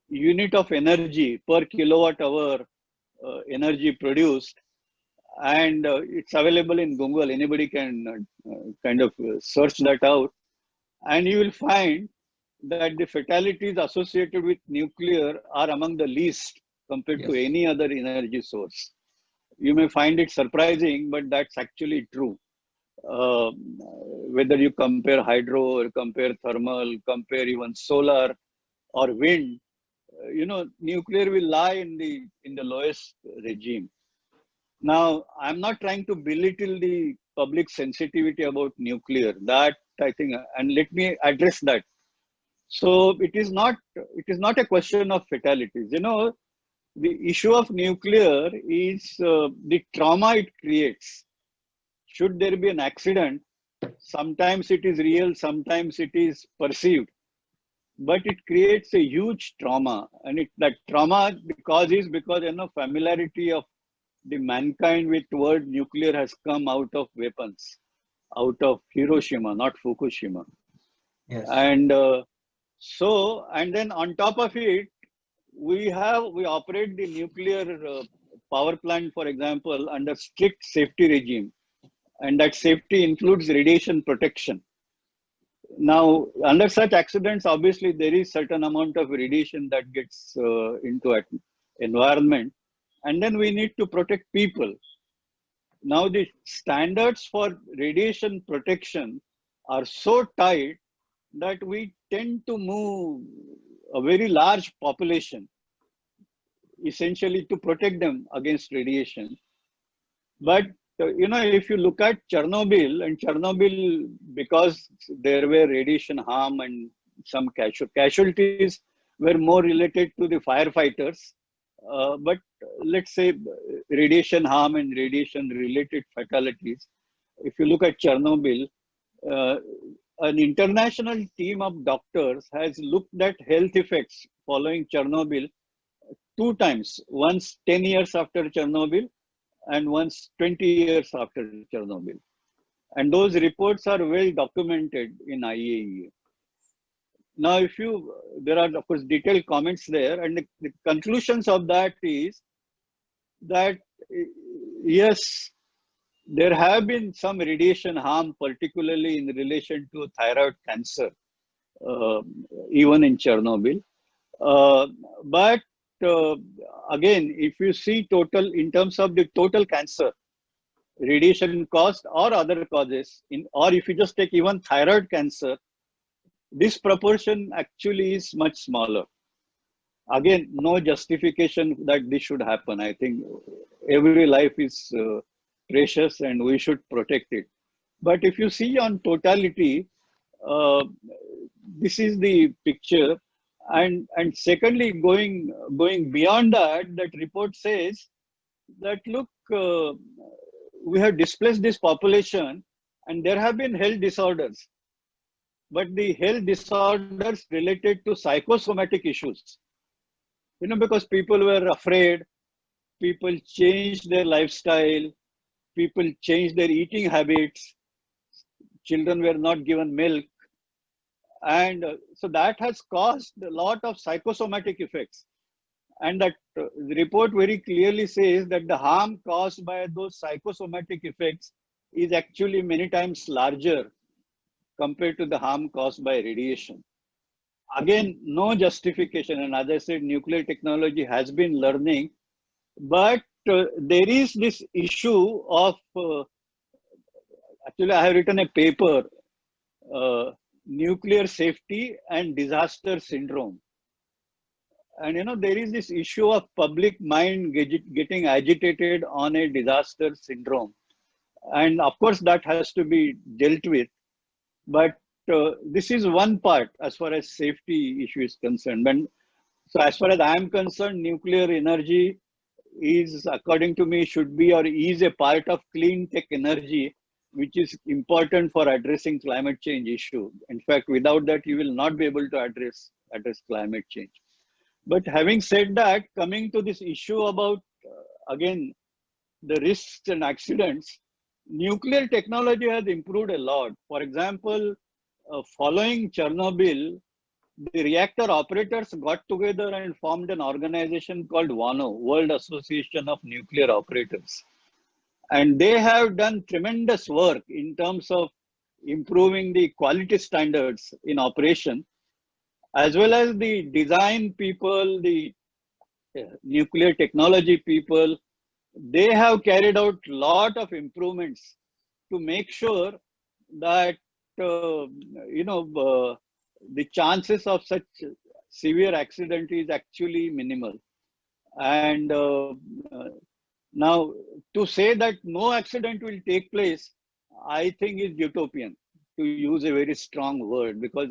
[SPEAKER 3] unit of energy, per kilowatt hour energy produced, and it's available in Google, anybody can kind of search that out, and you will find that the fatalities associated with nuclear are among the least compared to any other energy source. You may find it surprising, but that's actually true. Whether you compare hydro or compare thermal, compare even solar or wind, nuclear will lie in the lowest regime. Now, I'm not trying to belittle the public sensitivity about nuclear. That I think, and let me address that. So it is not a question of fatalities. The issue of nuclear is the trauma it creates. Should there be an accident, sometimes it is real, sometimes it is perceived, but it creates a huge trauma. And that trauma because familiarity of the mankind with word nuclear has come out of weapons, out of Hiroshima, not Fukushima.
[SPEAKER 2] Yes.
[SPEAKER 3] And and then on top of it, we operate the nuclear power plant, for example, under strict safety regime, and that safety includes radiation protection. Now, under such accidents, obviously there is certain amount of radiation that gets into environment, and then we need to protect people. Now, the standards for radiation protection are so tight that we tend to move a very large population, essentially to protect them against radiation. But if you look at Chernobyl, because there were radiation harm and some casualties were more related to the firefighters. But let's say radiation harm and radiation related fatalities. If you look at Chernobyl, uh, an international team of doctors has looked at health effects following Chernobyl two times, once 10 years after Chernobyl and once 20 years after Chernobyl. And those reports are well documented in IAEA. Now, there are of course detailed comments there, and the conclusions of that is that yes, there have been some radiation harm, particularly in relation to thyroid cancer, uh, even in Chernobyl. Uh, but again, if you see total in terms of the total cancer, radiation caused or other causes, or if you just take even thyroid cancer, this proportion actually is much smaller. Again, no justification that this should happen. I think every life is precious and we should protect it. But if you see on totality, uh, this is the picture. And secondly, going beyond that, that report says that look, we have displaced this population, and there have been health disorders, but the health disorders related to psychosomatic issues. Because people were afraid, people changed their lifestyle, people changed their eating habits, children were not given milk, and so that has caused a lot of psychosomatic effects. And that the report very clearly says that the harm caused by those psychosomatic effects is actually many times larger compared to the harm caused by radiation. Again, no justification. And as I said, nuclear technology has been learning, but there is this issue of, actually I have written a paper, nuclear safety and disaster syndrome. And there is this issue of public mind getting agitated on a disaster syndrome. And of course that has to be dealt with. But this is one part as far as safety issue is concerned. And so as far as I am concerned, nuclear energy is, according to me, should be or is a part of clean tech energy, which is important for addressing climate change issue. In fact, without that, you will not be able to address climate change. But having said that, coming to this issue about, again, the risks and accidents, nuclear technology has improved a lot. For example, following Chernobyl, the reactor operators got together and formed an organization called WANO, World Association of Nuclear Operators. And they have done tremendous work in terms of improving the quality standards in operation, as well as the design people, the nuclear technology people. They have carried out a lot of improvements to make sure that the chances of such severe accident is actually minimal. And now, to say that no accident will take place, I think is utopian, to use a very strong word, because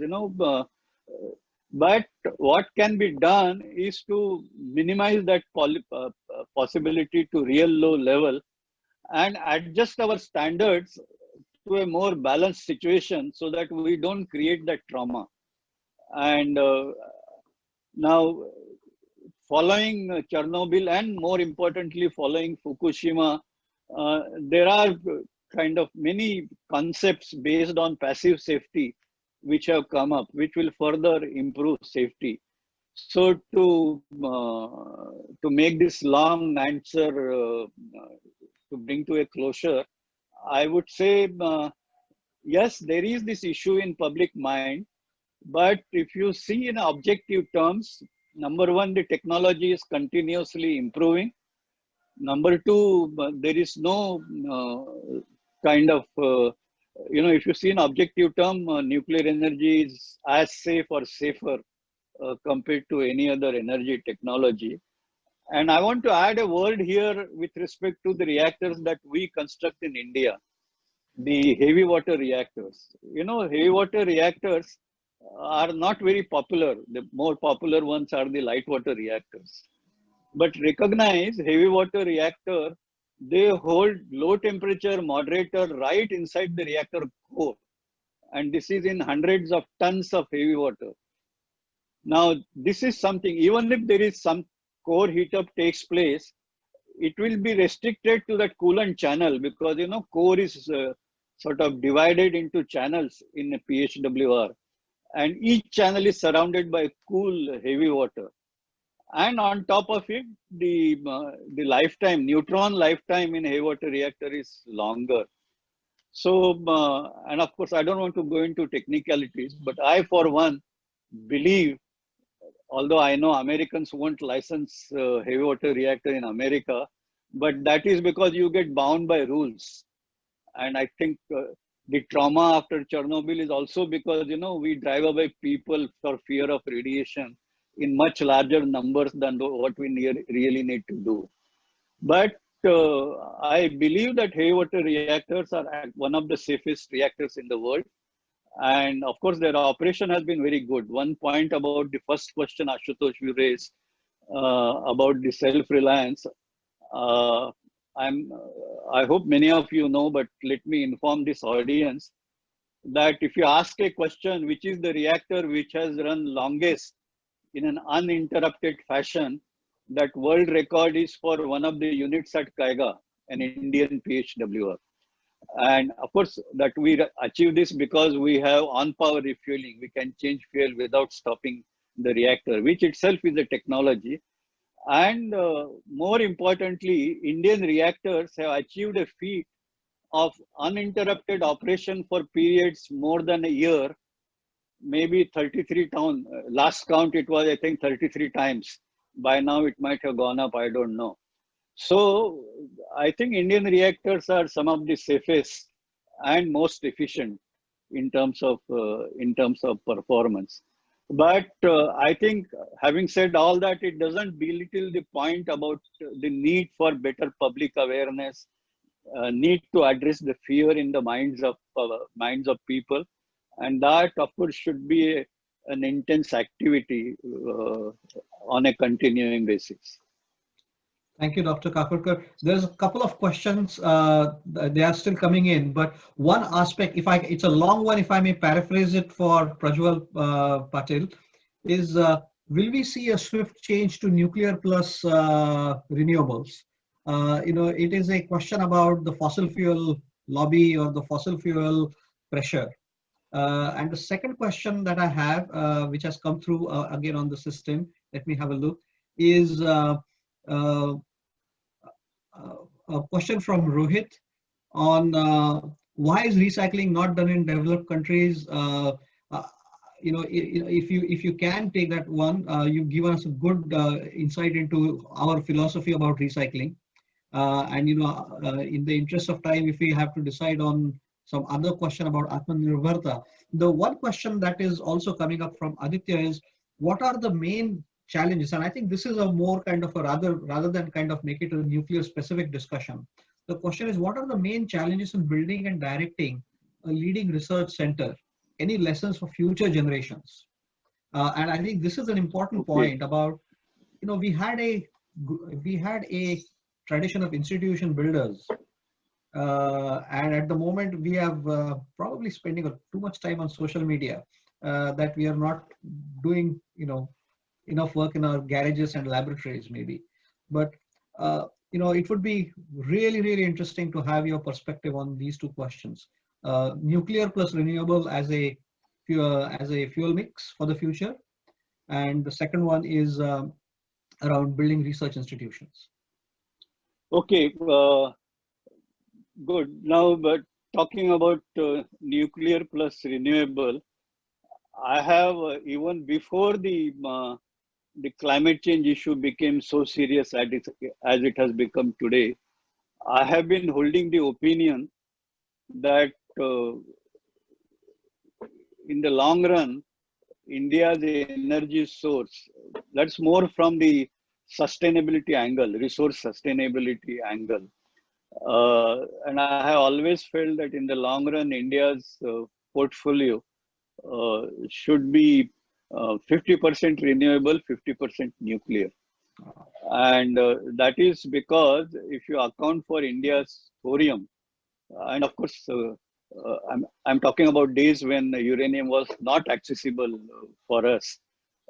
[SPEAKER 3] but what can be done is to minimize that possibility to real low level and adjust our standards to a more balanced situation so that we don't create that trauma. And now, following Chernobyl and more importantly, following Fukushima, there are kind of many concepts based on passive safety which have come up, which will further improve safety. So to make this long answer, to bring to a closure, I would say, yes, there is this issue in public mind, but if you see in objective terms, number one, the technology is continuously improving. Number two, there is no kind of, if you see in objective term, nuclear energy is as safe or safer compared to any other energy technology. And I want to add a word here with respect to the reactors that we construct in India, the heavy water reactors. You know, heavy water reactors are not very popular. The more popular ones are the light water reactors. But recognize heavy water reactor, they hold low temperature moderator right inside the reactor core. And this is in hundreds of tons of heavy water. Now, this is something, even if there is some core heat up takes place, it will be restricted to that coolant channel because, you know, core is sort of divided into channels in a PHWR. And each channel is surrounded by cool, heavy water. And on top of it, the lifetime, neutron lifetime in heavy water reactor is longer. So, and of course, I don't want to go into technicalities, but I, for one, believe, although I know Americans won't license heavy water reactor in America, but that is because you get bound by rules. And I think the trauma after Chernobyl is also because, you know, we drive away people for fear of radiation in much larger numbers than what we really need to do. But I believe that heavy water reactors are one of the safest reactors in the world. And of course, their operation has been very good. One point about the first question Ashutosh you raised about the self-reliance. I hope many of you know, but let me inform this audience that if you ask a question, which is the reactor which has run longest in an uninterrupted fashion, that world record is for one of the units at Kaiga, an Indian PHWR. And of course, that we achieve this because we have on-power refueling. We can change fuel without stopping the reactor, which itself is a technology. And more importantly, Indian reactors have achieved a feat of uninterrupted operation for periods more than a year, maybe 33 times. Last count, it was, I think, 33 times. By now, it might have gone up, I don't know. So I think Indian reactors are some of the safest and most efficient in terms of performance. But I think, having said all that, it doesn't belittle the point about the need for better public awareness, need to address the fear in the minds of people, and that, of course, should be an intense activity on a continuing basis.
[SPEAKER 2] Thank you, Dr. Kakurkar. There's a couple of questions. They are still coming in, but one aspect, it's a long one, if I may paraphrase it for Prajwal Patil, is will we see a swift change to nuclear plus renewables? It is a question about the fossil fuel lobby or the fossil fuel pressure. And the second question that I have, which has come through again on the system, let me have a look, is a question from Rohit on why is recycling not done in developed countries? If you can take that one, you've given us a good insight into our philosophy about recycling. In the interest of time, if we have to decide on some other question about Atmanirbharta, the one question that is also coming up from Aditya is, what are the main challenges? And I think this is a more kind of a rather than kind of make it a nuclear specific discussion. The question is, what are the main challenges in building and directing a leading research center? Any lessons for future generations? And I think this is an important point about, we had a tradition of institution builders. And at the moment we have probably spending too much time on social media, that we are not doing, enough work in our garages and laboratories maybe. But, it would be really, really interesting to have your perspective on these two questions. Nuclear plus renewable as a fuel mix for the future. And the second one is around building research institutions.
[SPEAKER 3] Okay, good. Now, but talking about nuclear plus renewable, I have even before the climate change issue became so serious as it has become today, I have been holding the opinion that in the long run, India's energy source, that's more from the sustainability angle, resource sustainability angle. And I have always felt that in the long run, India's portfolio should be 50% renewable, 50% nuclear. And that is because if you account for India's thorium, and of course, I'm talking about days when uranium was not accessible for us.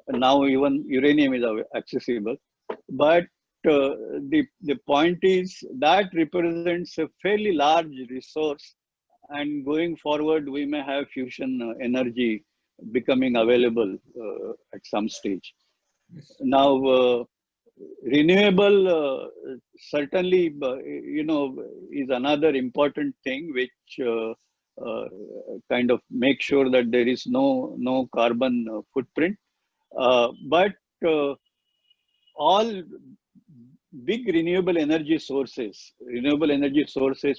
[SPEAKER 3] Now even uranium is accessible. But the point is that represents a fairly large resource, and going forward, we may have fusion energy becoming available at some stage. Now, renewable certainly, is another important thing which kind of make sure that there is no carbon footprint. But all big renewable energy sources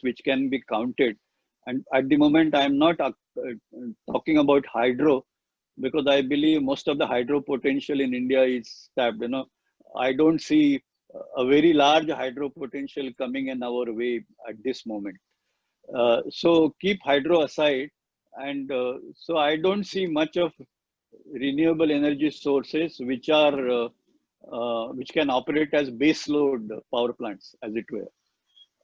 [SPEAKER 3] which can be counted, and at the moment I am not talking about hydro, because I believe most of the hydro potential in India is tapped. I don't see a very large hydro potential coming in our way at this moment. So keep hydro aside, and so I don't see much of renewable energy sources which are which can operate as base load power plants, as it were.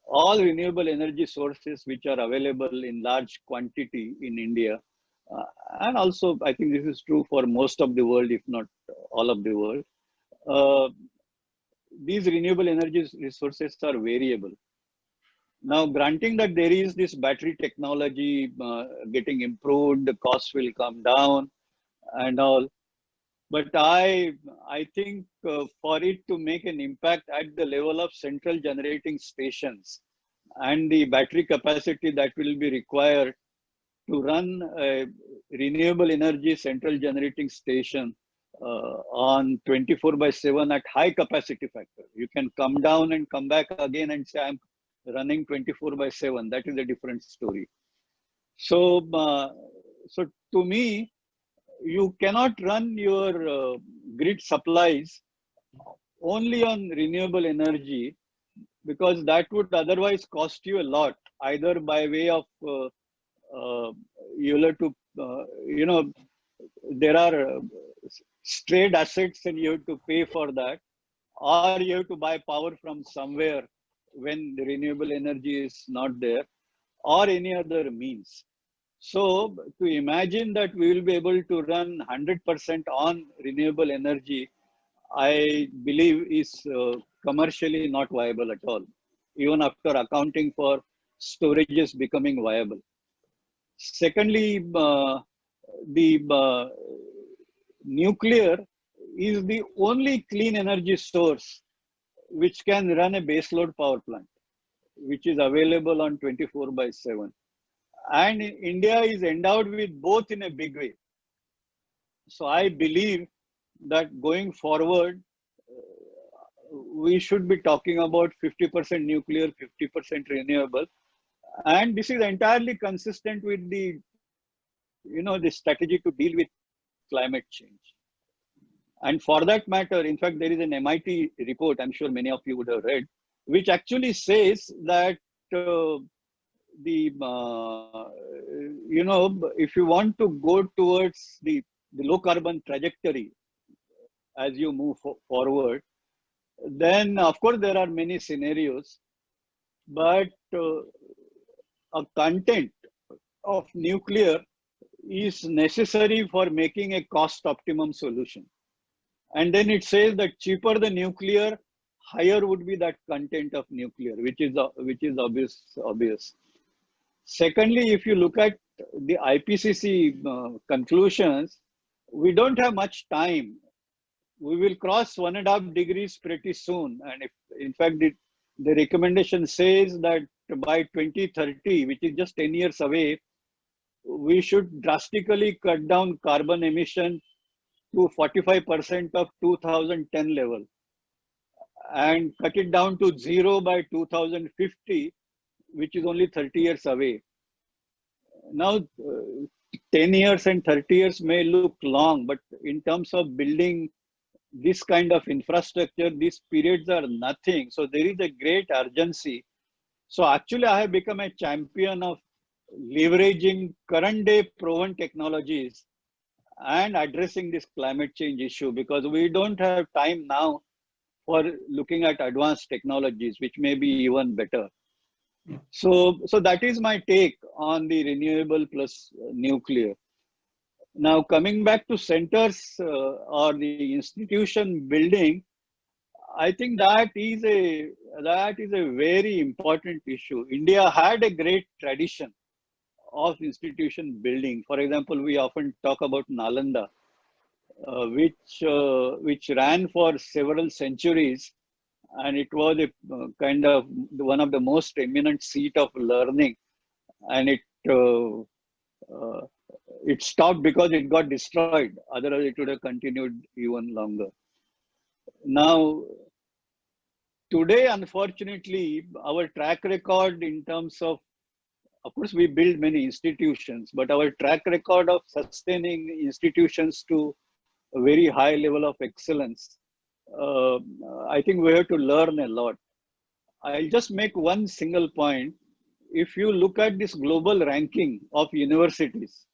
[SPEAKER 3] All renewable energy sources which are available in large quantity in India, and also I think this is true for most of the world, if not all of the world, these renewable energy resources are variable. Now, granting that there is this battery technology getting improved, the cost will come down and all. But I think for it to make an impact at the level of central generating stations and the battery capacity that will be required to run a renewable energy central generating station on 24/7 at high capacity factor. You can come down and come back again and say, I'm running 24/7. That is a different story. So, so to me, you cannot run your grid supplies only on renewable energy, because that would otherwise cost you a lot, either by way of you'll have to, there are strayed assets and you have to pay for that, or you have to buy power from somewhere when the renewable energy is not there, or any other means. So to imagine that we will be able to run 100% on renewable energy, I believe is commercially not viable at all, even after accounting for storages becoming viable. Secondly, the nuclear is the only clean energy source which can run a baseload power plant, which is available on 24/7. And India is endowed with both in a big way. So I believe that going forward, we should be talking about 50% nuclear, 50% renewable. And this is entirely consistent with the, the strategy to deal with climate change. And for that matter, in fact, there is an MIT report, I'm sure many of you would have read, which actually says that if you want to go towards the low carbon trajectory as you move forward, then of course there are many scenarios, but a content of nuclear is necessary for making a cost optimum solution. And then it says that cheaper the nuclear, higher would be that content of nuclear, which is obvious. Secondly, if you look at the IPCC conclusions, we don't have much time. We will cross 1.5 degrees pretty soon. And if, in fact, the recommendation says that by 2030, which is just 10 years away, we should drastically cut down carbon emission to 45% of 2010 level and cut it down to 0 by 2050, which is only 30 years away. Now, 10 years and 30 years may look long, but in terms of building this kind of infrastructure, these periods are nothing. So there is a great urgency. So actually, I have become a champion of leveraging current day proven technologies and addressing this climate change issue, because we don't have time now for looking at advanced technologies, which may be even better. So that is my take on the renewable plus nuclear. Now, coming back to centers or the institution building, I think that is a very important issue. India had a great tradition of institution building. For example, we often talk about Nalanda, which ran for several centuries, and it was a kind of one of the most eminent seat of learning, and it stopped because it got destroyed. Otherwise, it would have continued even longer. Now, today, unfortunately, our track record in terms of course, we build many institutions, but our track record of sustaining institutions to a very high level of excellence, I think we have to learn a lot. I'll just make one single point. If you look at this global ranking of universities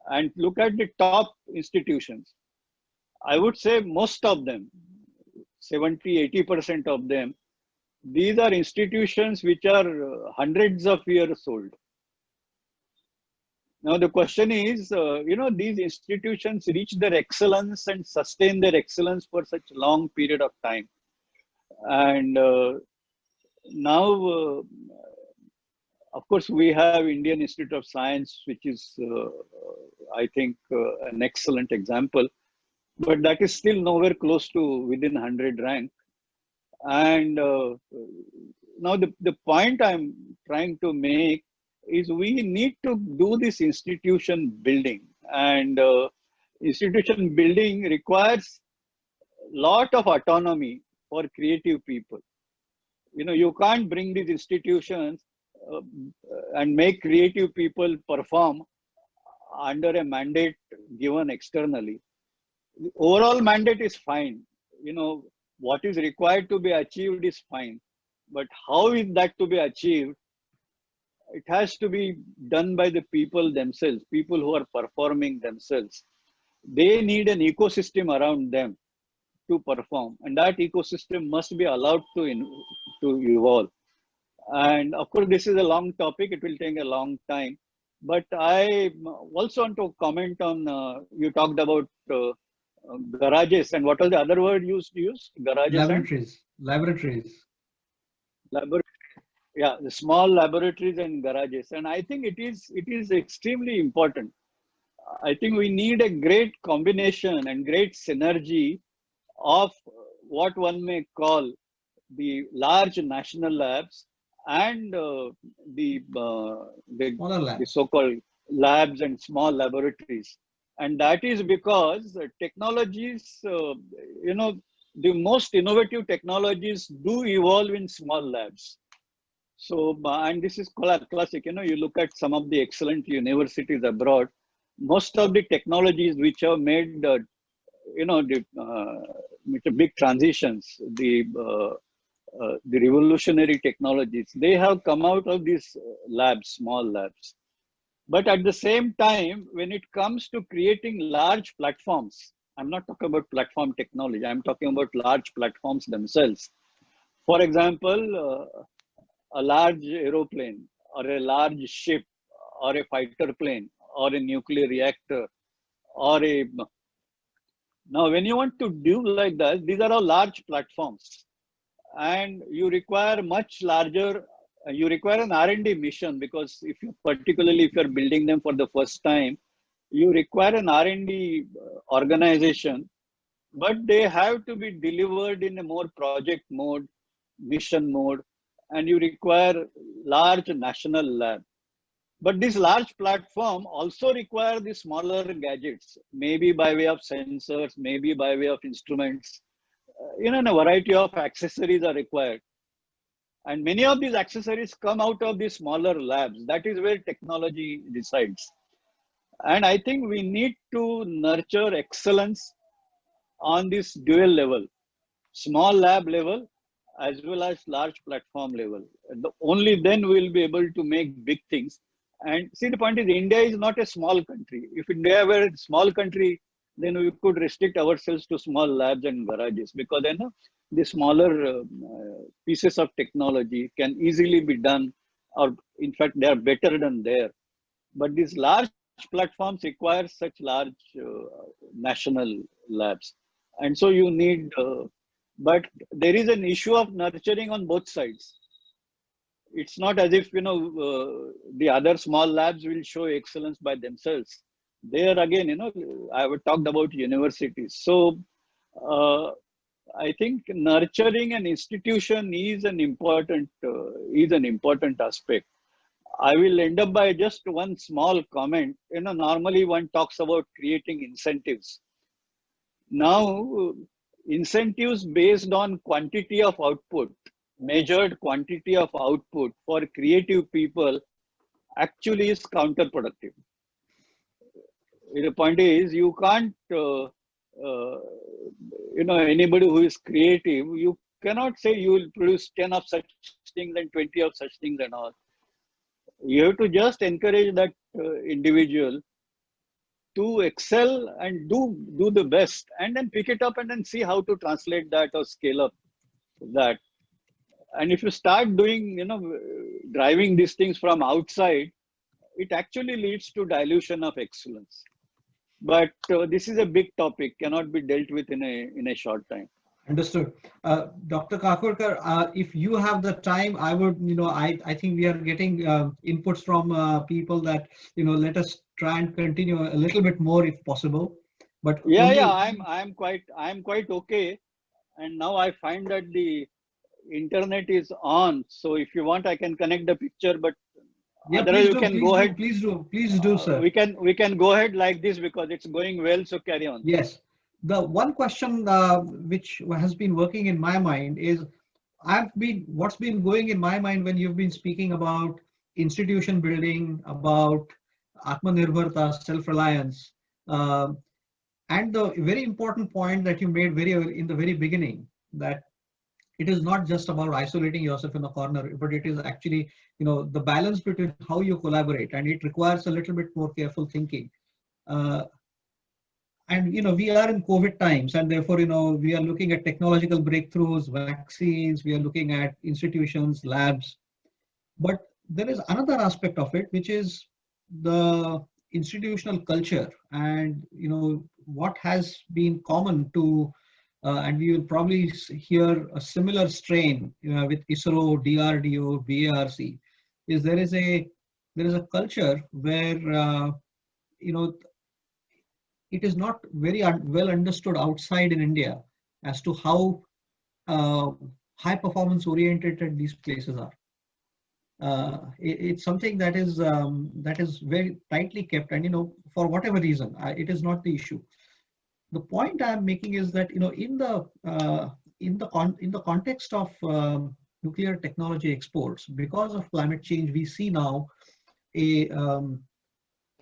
[SPEAKER 3] and look at the top institutions, I would say most of them, 70–80% of them, these are institutions which are hundreds of years old. Now the question is, these institutions reach their excellence and sustain their excellence for such a long period of time. And now, of course, we have Indian Institute of Science, which is, I think, an excellent example, but that is still nowhere close to within 100 rank. And now the point I'm trying to make is we need to do this institution building, and institution building requires a lot of autonomy for creative people. You can't bring these institutions and make creative people perform under a mandate given externally. The overall mandate is fine. What is required to be achieved is fine. But how is that to be achieved? It has to be done by the people themselves, people who are performing themselves. They need an ecosystem around them to perform, and that ecosystem must be allowed to evolve. And of course, this is a long topic. It will take a long time. But I also want to comment on, you talked about garages, and what was the other word you used? Garages.
[SPEAKER 2] Laboratories.
[SPEAKER 3] Yeah, the small laboratories and garages. And I think it is extremely important. I think we need a great combination and great synergy of what one may call the large national labs and the so-called labs and small laboratories. And that is because technologies, the most innovative technologies do evolve in small labs. So, and this is classic, you look at some of the excellent universities abroad, most of the technologies which have made, big transitions, the revolutionary technologies, they have come out of these labs, small labs. But at the same time, when it comes to creating large platforms, I'm not talking about platform technology, I'm talking about large platforms themselves. For example, a large aeroplane or a large ship or a fighter plane or a nuclear reactor or now when you want to do like that, these are all large platforms, and you require much larger, you require an R&D mission, because particularly if you're building them for the first time, you require an R&D organization, but they have to be delivered in a more project mode, mission mode, and you require large national lab. But this large platform also require the smaller gadgets, maybe by way of sensors, maybe by way of instruments. A variety of accessories are required. And many of these accessories come out of the smaller labs. That is where technology resides. And I think we need to nurture excellence on this dual level, small lab level as well as large platform level. Only then we'll be able to make big things. And see, the point is, India is not a small country. If India were a small country, then we could restrict ourselves to small labs and garages, because then the smaller pieces of technology can easily be done, or in fact, they are better than there. But these large platforms require such large national labs. And so you need, but there is an issue of nurturing on both sides. It's not as if, the other small labs will show excellence by themselves. There again, I talked about universities. So I think nurturing an institution is an important aspect. I will end up by just one small comment. Normally one talks about creating incentives. Now, incentives based on quantity of output, measured quantity of output for creative people actually is counterproductive. The point is, you can't, anybody who is creative, you cannot say you will produce 10 of such things and 20 of such things and all. You have to just encourage that individual to excel and do the best, and then pick it up and then see how to translate that or scale up that. And if you start doing, driving these things from outside, it actually leads to dilution of excellence. But this is a big topic, cannot be dealt with in a short time.
[SPEAKER 2] Understood. Dr. Kakorkar, if you have the time, I would, I think we are getting inputs from people that, let us try and continue a little bit more if possible. But
[SPEAKER 3] I'm quite okay. And now I find that the internet is on. So if you want, I can connect the picture, but
[SPEAKER 2] yeah,
[SPEAKER 3] otherwise you can go ahead.
[SPEAKER 2] Please do, sir.
[SPEAKER 3] We can go ahead like this because it's going well. So carry on.
[SPEAKER 2] Yes. The one question which has been working in my mind is, what's been going in my mind when you've been speaking about institution building, about Atmanirbharta, self-reliance, and the very important point that you made in the very beginning, that it is not just about isolating yourself in a corner, but it is actually, the balance between how you collaborate, and it requires a little bit more careful thinking. And we are in COVID times, and therefore we are looking at technological breakthroughs, vaccines, we are looking at institutions, labs. But there is another aspect of it, which is the institutional culture, and what has been common to, and we will probably hear a similar strain with ISRO, DRDO, BARC, is there is a culture where it is not very well understood outside in India as to how high performance oriented these places are. It's something that is very tightly kept, and for whatever reason, it is not the issue. The point I'm making is that in the context of nuclear technology exports, because of climate change, we see now a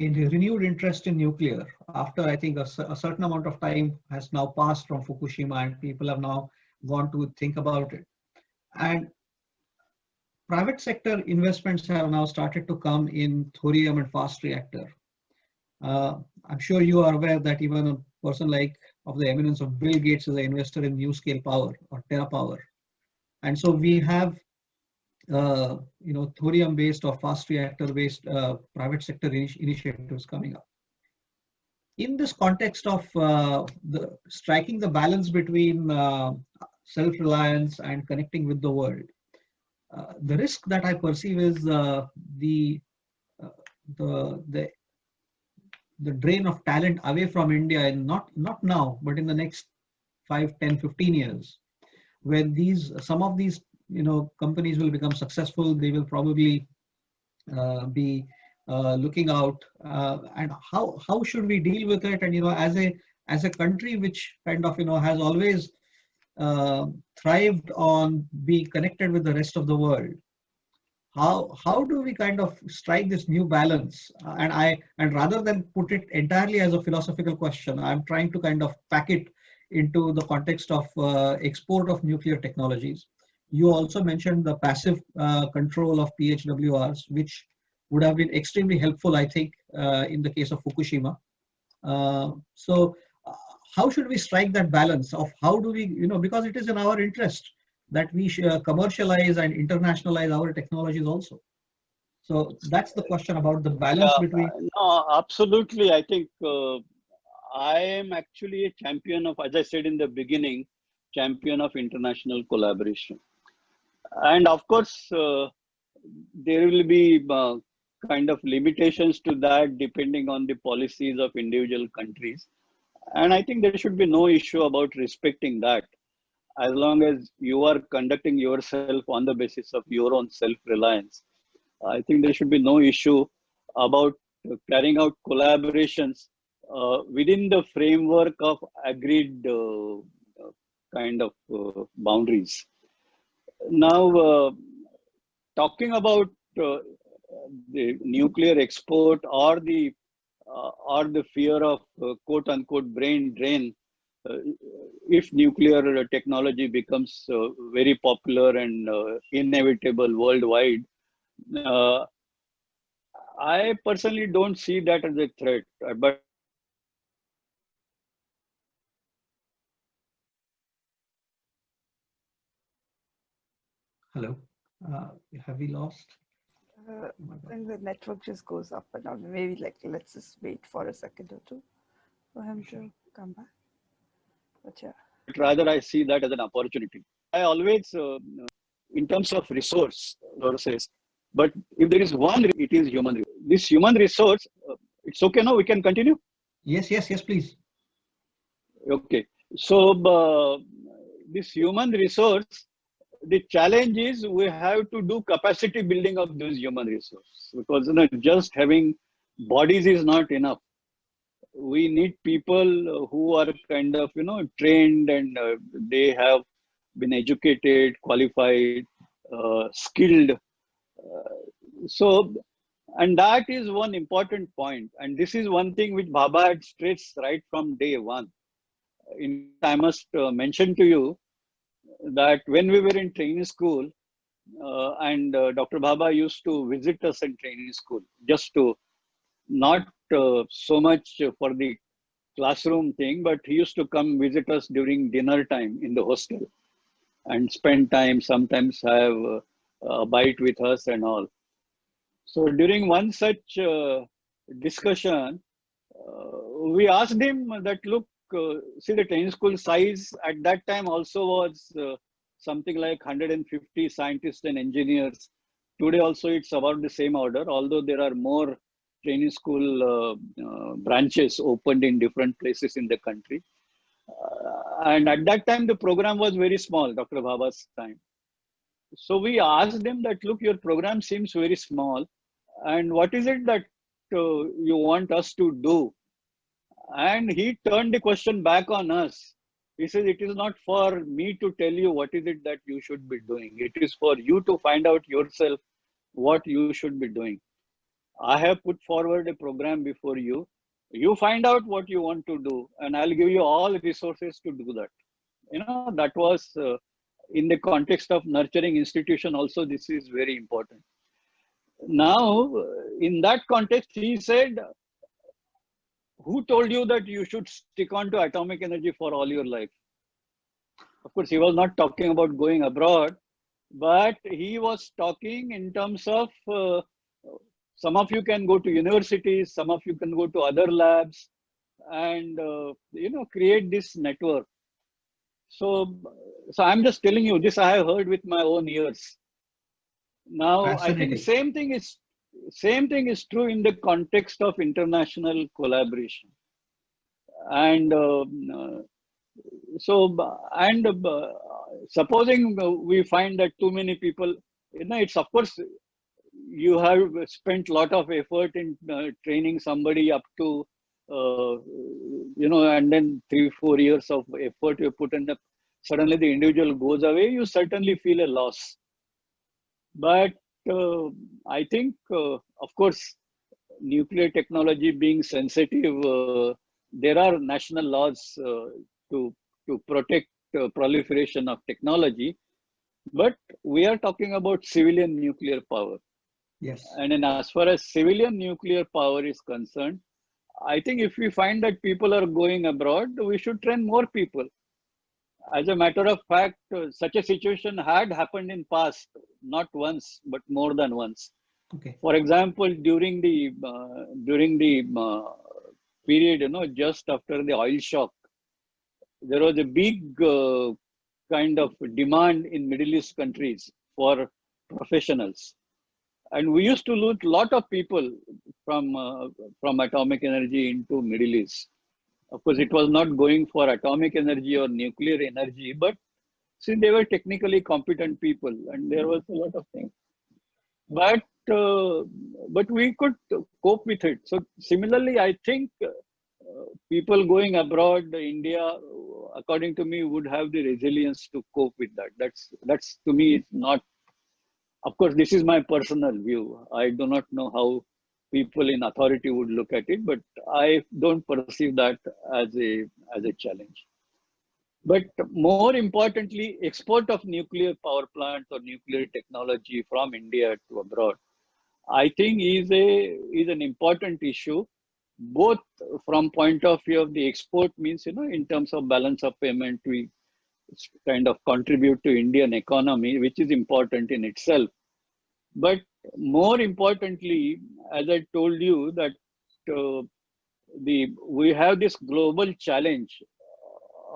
[SPEAKER 2] renewed interest in nuclear after, I think, a certain amount of time has now passed from Fukushima, and people have now gone to think about it. And private sector investments have now started to come in thorium and fast reactor. I'm sure you are aware that even a person of the eminence of Bill Gates is an investor in NuScale Power or TerraPower. And so we have thorium-based or fast reactor-based private sector initiatives coming up. In this context of striking the balance between self-reliance and connecting with the world, the risk that I perceive is the drain of talent away from India, and not now, but in the next 5, 10, 15 years, when some of these companies will become successful, they will probably be looking out, and how should we deal with it? And as a country which kind of has always thrived on being connected with the rest of the world, how do we kind of strike this new balance? And rather than put it entirely as a philosophical question, I'm trying to kind of pack it into the context of export of nuclear technologies. You also mentioned the passive control of PHWRs, which would have been extremely helpful, I think, in the case of Fukushima. So how should we strike that balance of how do we, because it is in our interest that we commercialize and internationalize our technologies also. So that's the question about the balance between.
[SPEAKER 3] No, absolutely. I think I am actually a champion of, as I said in the beginning, champion of international collaboration. And of course, there will be kind of limitations to that depending on the policies of individual countries. And I think there should be no issue about respecting that, as long as you are conducting yourself on the basis of your own self-reliance. I think there should be no issue about carrying out collaborations within the framework of agreed kind of boundaries. Now, talking about the nuclear export or the fear of quote unquote brain drain, if nuclear technology becomes very popular and inevitable worldwide, I personally don't see that as a threat. But
[SPEAKER 2] Hello, have we lost?
[SPEAKER 1] I think the network just goes up and down. Maybe let's just wait for a second or two for him to come back. But yeah.
[SPEAKER 3] rather, I see that as an opportunity. I always, in terms of resource versus, but if there is one, it is human. This human resource, it's okay now, we can continue?
[SPEAKER 2] Yes, please.
[SPEAKER 3] Okay. So this human resource, the challenge is we have to do capacity building of those human resources, because just having bodies is not enough. We need people who are kind of trained and they have been educated, qualified, skilled. So, and that is one important point. And this is one thing which Bhabha had stressed right from day one. I must mention to you that when we were in training school, and Dr. Bhabha used to visit us in training school, just to not so much for the classroom thing, but he used to come visit us during dinner time in the hostel and spend time, sometimes have a bite with us and all. So during one such discussion, we asked him that, look, see, the training school size at that time also was something like 150 scientists and engineers. Today also it's about the same order, although there are more training school branches opened in different places in the country. And at that time, the program was very small, Dr. Bhabha's time. So we asked him that, look, your program seems very small. And what is it that you want us to do? And he turned the question back on us. He says, it is not for me to tell you what is it that you should be doing. It is for you to find out yourself what you should be doing. I have put forward a program before you. You find out what you want to do, and I'll give you all resources to do that. That was in the context of nurturing institution also, this is very important. Now, in that context, he said, who told you that you should stick on to atomic energy for all your life? Of course, he was not talking about going abroad, but he was talking in terms of some of you can go to universities, some of you can go to other labs and, create this network. So I'm just telling you this, I have heard with my own ears. Now, I think same thing is true in the context of international collaboration. And supposing we find that too many people, it's of course, you have spent a lot of effort in training somebody up to, and then 3-4 years of effort you put in, suddenly the individual goes away, you certainly feel a loss. But I think, of course, nuclear technology being sensitive, there are national laws to to protect proliferation of technology, but we are talking about civilian nuclear power.
[SPEAKER 2] Yes.
[SPEAKER 3] And then as far as civilian nuclear power is concerned, I think if we find that people are going abroad, we should train more people. As a matter of fact, such a situation had happened in past, not once, but more than once.
[SPEAKER 2] Okay.
[SPEAKER 3] For example, during the period, just after the oil shock, there was a big kind of demand in Middle East countries for professionals, and we used to lose a lot of people from atomic energy into Middle East. Of course, it was not going for atomic energy or nuclear energy, but since they were technically competent people, and there was a lot of things. But we could cope with it. So similarly, I think people going abroad, India, according to me, would have the resilience to cope with that. That's to me, it's not. Of course, this is my personal view. I do not know how people in authority would look at it, but I don't perceive that as a challenge. But more importantly, export of nuclear power plants or nuclear technology from India to abroad, I think is an important issue, both from point of view of the export means, in terms of balance of payment, we kind of contribute to Indian economy, which is important in itself. But more importantly, as I told you, that we have this global challenge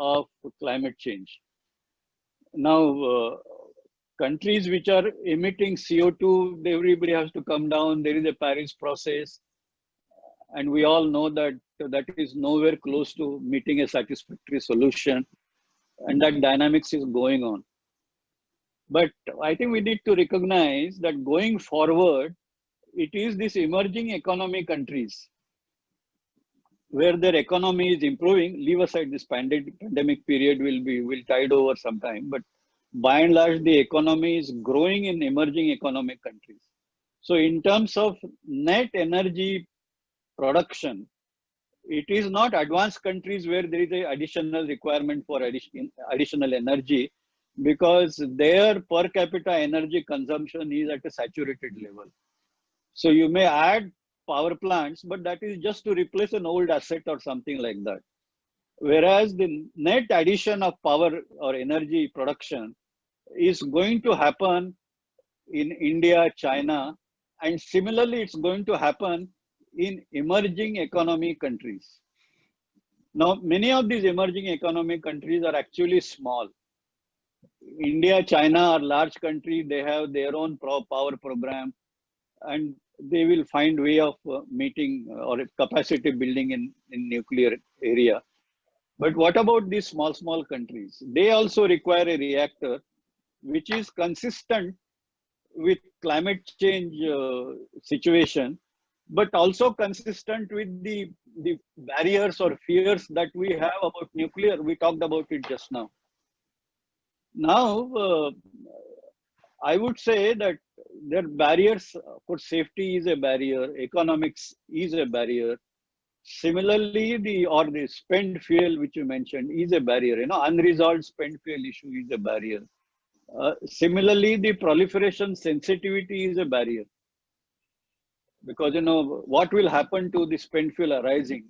[SPEAKER 3] of climate change. Now, countries which are emitting CO2, everybody has to come down. There is a Paris process, and we all know that that is nowhere close to meeting a satisfactory solution, and that dynamics is going on. But I think we need to recognize that going forward, it is these emerging economy countries where their economy is improving. Leave aside this pandemic period will tide over sometime, but by and large, the economy is growing in emerging economic countries. So in terms of net energy production, it is not advanced countries where there is an additional requirement for additional energy, because their per capita energy consumption is at a saturated level. So you may add power plants, but that is just to replace an old asset or something like that. Whereas the net addition of power or energy production is going to happen in India, China, and similarly, it's going to happen in emerging economy countries. Now, many of these emerging economic countries are actually small. India, China are large countries. They have their own power program, and they will find way of meeting or capacity building in nuclear area. But what about these small countries? They also require a reactor which is consistent with climate change situation, but also consistent with the barriers or fears that we have about nuclear. We talked about it just now. Now, I would say that there are barriers. For safety is a barrier, economics is a barrier. Similarly, the spent fuel which you mentioned is a barrier. Unresolved spent fuel issue is a barrier. Similarly, the proliferation sensitivity is a barrier, because what will happen to the spent fuel arising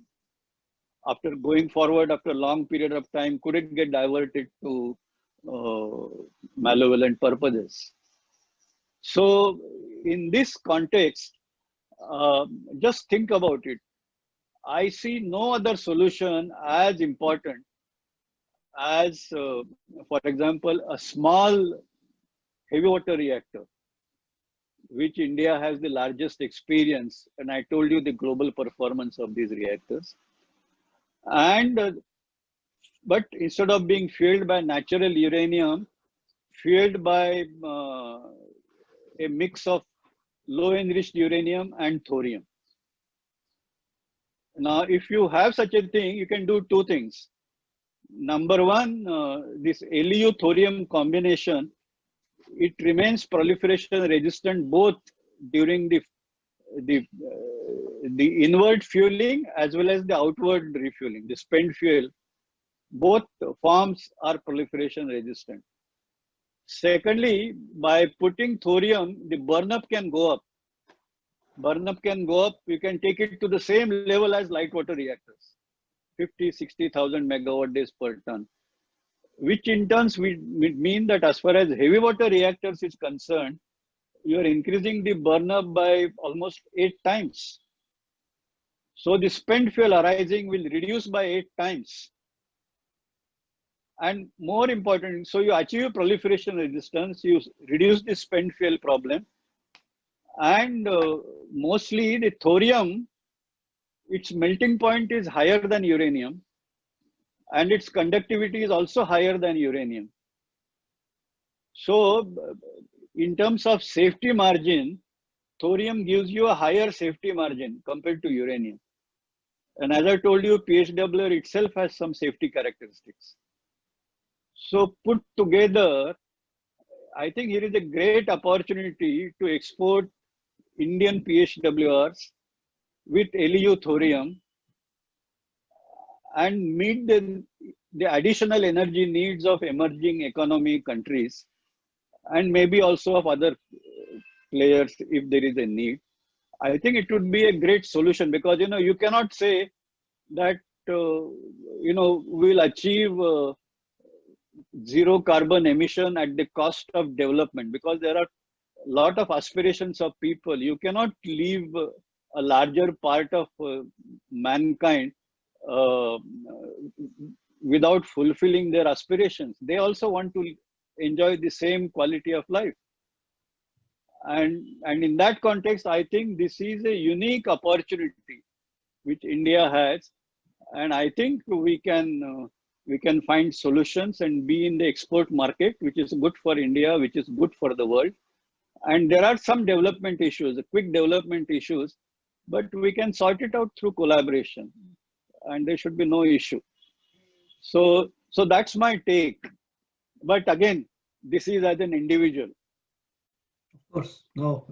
[SPEAKER 3] after going forward after a long period of time? Could it get diverted to malevolent purposes? So in this context, just think about it. I see no other solution as important as, for example, a small heavy water reactor, which India has the largest experience. And I told you the global performance of these reactors. And but instead of being fueled by natural uranium, fueled by a mix of low enriched uranium and thorium. Now, if you have such a thing, you can do two things. Number one, this LEU thorium combination, it remains proliferation resistant both during the inward fueling as well as the outward refueling, the spent fuel. both forms are proliferation resistant. Secondly, by putting thorium, the burn-up can go up. Burn-up can go up. You can take it to the same level as light water reactors, 50, 60,000 megawatt days per ton, which in turn would mean that as far as heavy water reactors is concerned, you are increasing the burn-up by almost 8 times. So the spent fuel arising will reduce by 8 times. And more important, so you achieve proliferation resistance, you reduce the spent fuel problem. And mostly the thorium, its melting point is higher than uranium. And its conductivity is also higher than uranium. So in terms of safety margin, thorium gives you a higher safety margin compared to uranium. And as I told you, PHWR itself has some safety characteristics. So put together, I think here is a great opportunity to export Indian PHWRs with LEU thorium and meet the additional energy needs of emerging economy countries and maybe also of other players if there is a need. I think it would be a great solution because, you cannot say that, we'll achieve zero carbon emission at the cost of development, because there are a lot of aspirations of people. You cannot leave a larger part of mankind without fulfilling their aspirations. They also want to enjoy the same quality of life. And in that context, I think this is a unique opportunity which India has. And I think we can find solutions and be in the export market, which is good for India, which is good for the world. And there are some development issues, quick development issues, but we can sort it out through collaboration and there should be no issue. So that's my take. But again, this is as an individual.
[SPEAKER 2] Of course, no.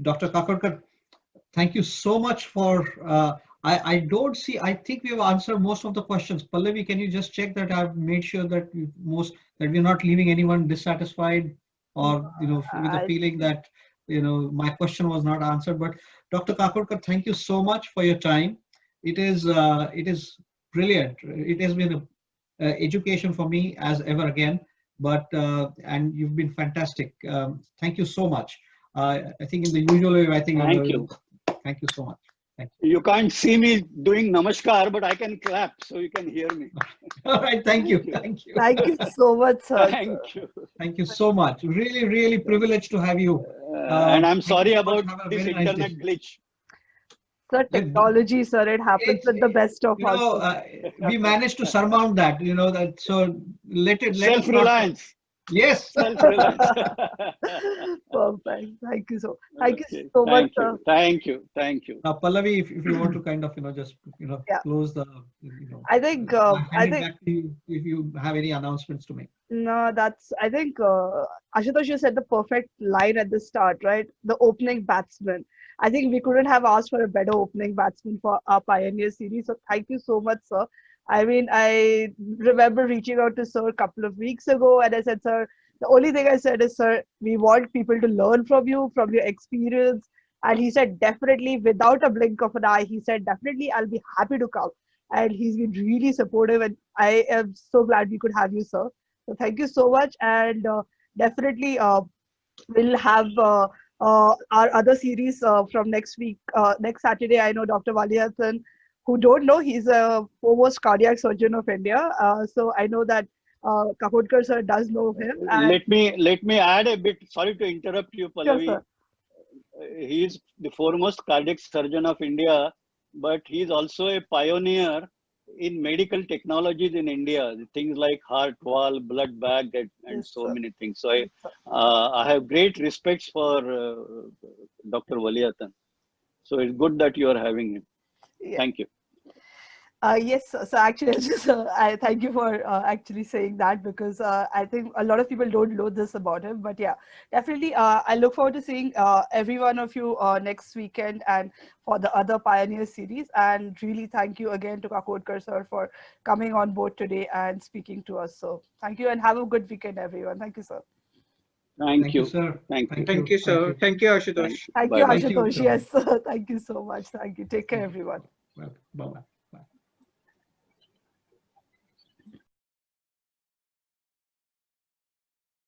[SPEAKER 2] Dr. Kakodkar, thank you so much for, I don't see, I think we have answered most of the questions. Pallavi, can you just check that I've made sure that we're not leaving anyone dissatisfied or, with the feeling that, my question was not answered. But Dr. Kakodkar, thank you so much for your time. It is brilliant. It has been an education for me as ever again. But and you've been fantastic. Thank you so much. I think in the usual way, I think.
[SPEAKER 3] Thank you.
[SPEAKER 2] Thank you so much. Thank
[SPEAKER 3] you. You can't see me doing namaskar, but I can clap so you can hear me.
[SPEAKER 2] All right. Thank you. Thank you.
[SPEAKER 1] Thank you so much, sir.
[SPEAKER 3] Thank you.
[SPEAKER 2] Thank you so much. Really, really privileged to have you.
[SPEAKER 3] And I'm sorry about this
[SPEAKER 2] nice
[SPEAKER 3] internet glitch.
[SPEAKER 1] Sir, technology, sir, it happens with the best of us.
[SPEAKER 2] We managed to surmount that, that. So let
[SPEAKER 3] self-reliance.
[SPEAKER 2] Yes.
[SPEAKER 3] Self-reliance.
[SPEAKER 1] Perfect. Thank you so much, sir.
[SPEAKER 3] Thank you.
[SPEAKER 2] Now, Pallavi, if you want to kind of, just, close the,
[SPEAKER 1] I think,
[SPEAKER 2] back to you if you have any announcements to make.
[SPEAKER 1] No, I think Ashutosh, you said the perfect line at the start, right? The opening batsman. I think we couldn't have asked for a better opening batsman for our Pioneer series. So thank you so much, sir. I mean, I remember reaching out to sir a couple of weeks ago and I said, sir, the only thing I said is, sir, we want people to learn from you, from your experience. And he said, definitely, without a blink of an eye, he said, definitely, I'll be happy to come. And he's been really supportive and I am so glad we could have you, sir. So thank you so much. And definitely we'll have our other series from next week, next Saturday. I know Dr. Valiyathan, who don't know, he's a foremost cardiac surgeon of India. So I know that Kakodkar sir does know him. And
[SPEAKER 3] let me add a bit. Sorry to interrupt you, Pallavi.
[SPEAKER 1] Sure,
[SPEAKER 3] He is the foremost cardiac surgeon of India, but he is also a pioneer in medical technologies in India. Things like heart valve, blood bag, and
[SPEAKER 1] yes,
[SPEAKER 3] so
[SPEAKER 1] sir.
[SPEAKER 3] many things. So I have great respects for Dr. Valiyathan. So it's good that you are having him.
[SPEAKER 1] Yeah.
[SPEAKER 3] Thank you.
[SPEAKER 1] Yes, so actually, I thank you for actually saying that, because I think a lot of people don't know this about him. But yeah, definitely, I look forward to seeing every one of you next weekend and for the other Pioneer series. And really thank you again to Kakodkar sir for coming on board today and speaking to us. So thank you and have a good weekend, everyone. Thank you, sir.
[SPEAKER 3] Thank you.
[SPEAKER 2] sir.
[SPEAKER 3] Thank you.
[SPEAKER 4] Thank you, sir. Thank you, Ashutosh.
[SPEAKER 1] Thank
[SPEAKER 3] Bye
[SPEAKER 1] you,
[SPEAKER 3] bye.
[SPEAKER 2] Thank you,
[SPEAKER 1] Ashutosh.
[SPEAKER 2] sir.
[SPEAKER 1] Yes, thank you so much. Thank you. Take care, everyone.
[SPEAKER 2] Well, bye-bye.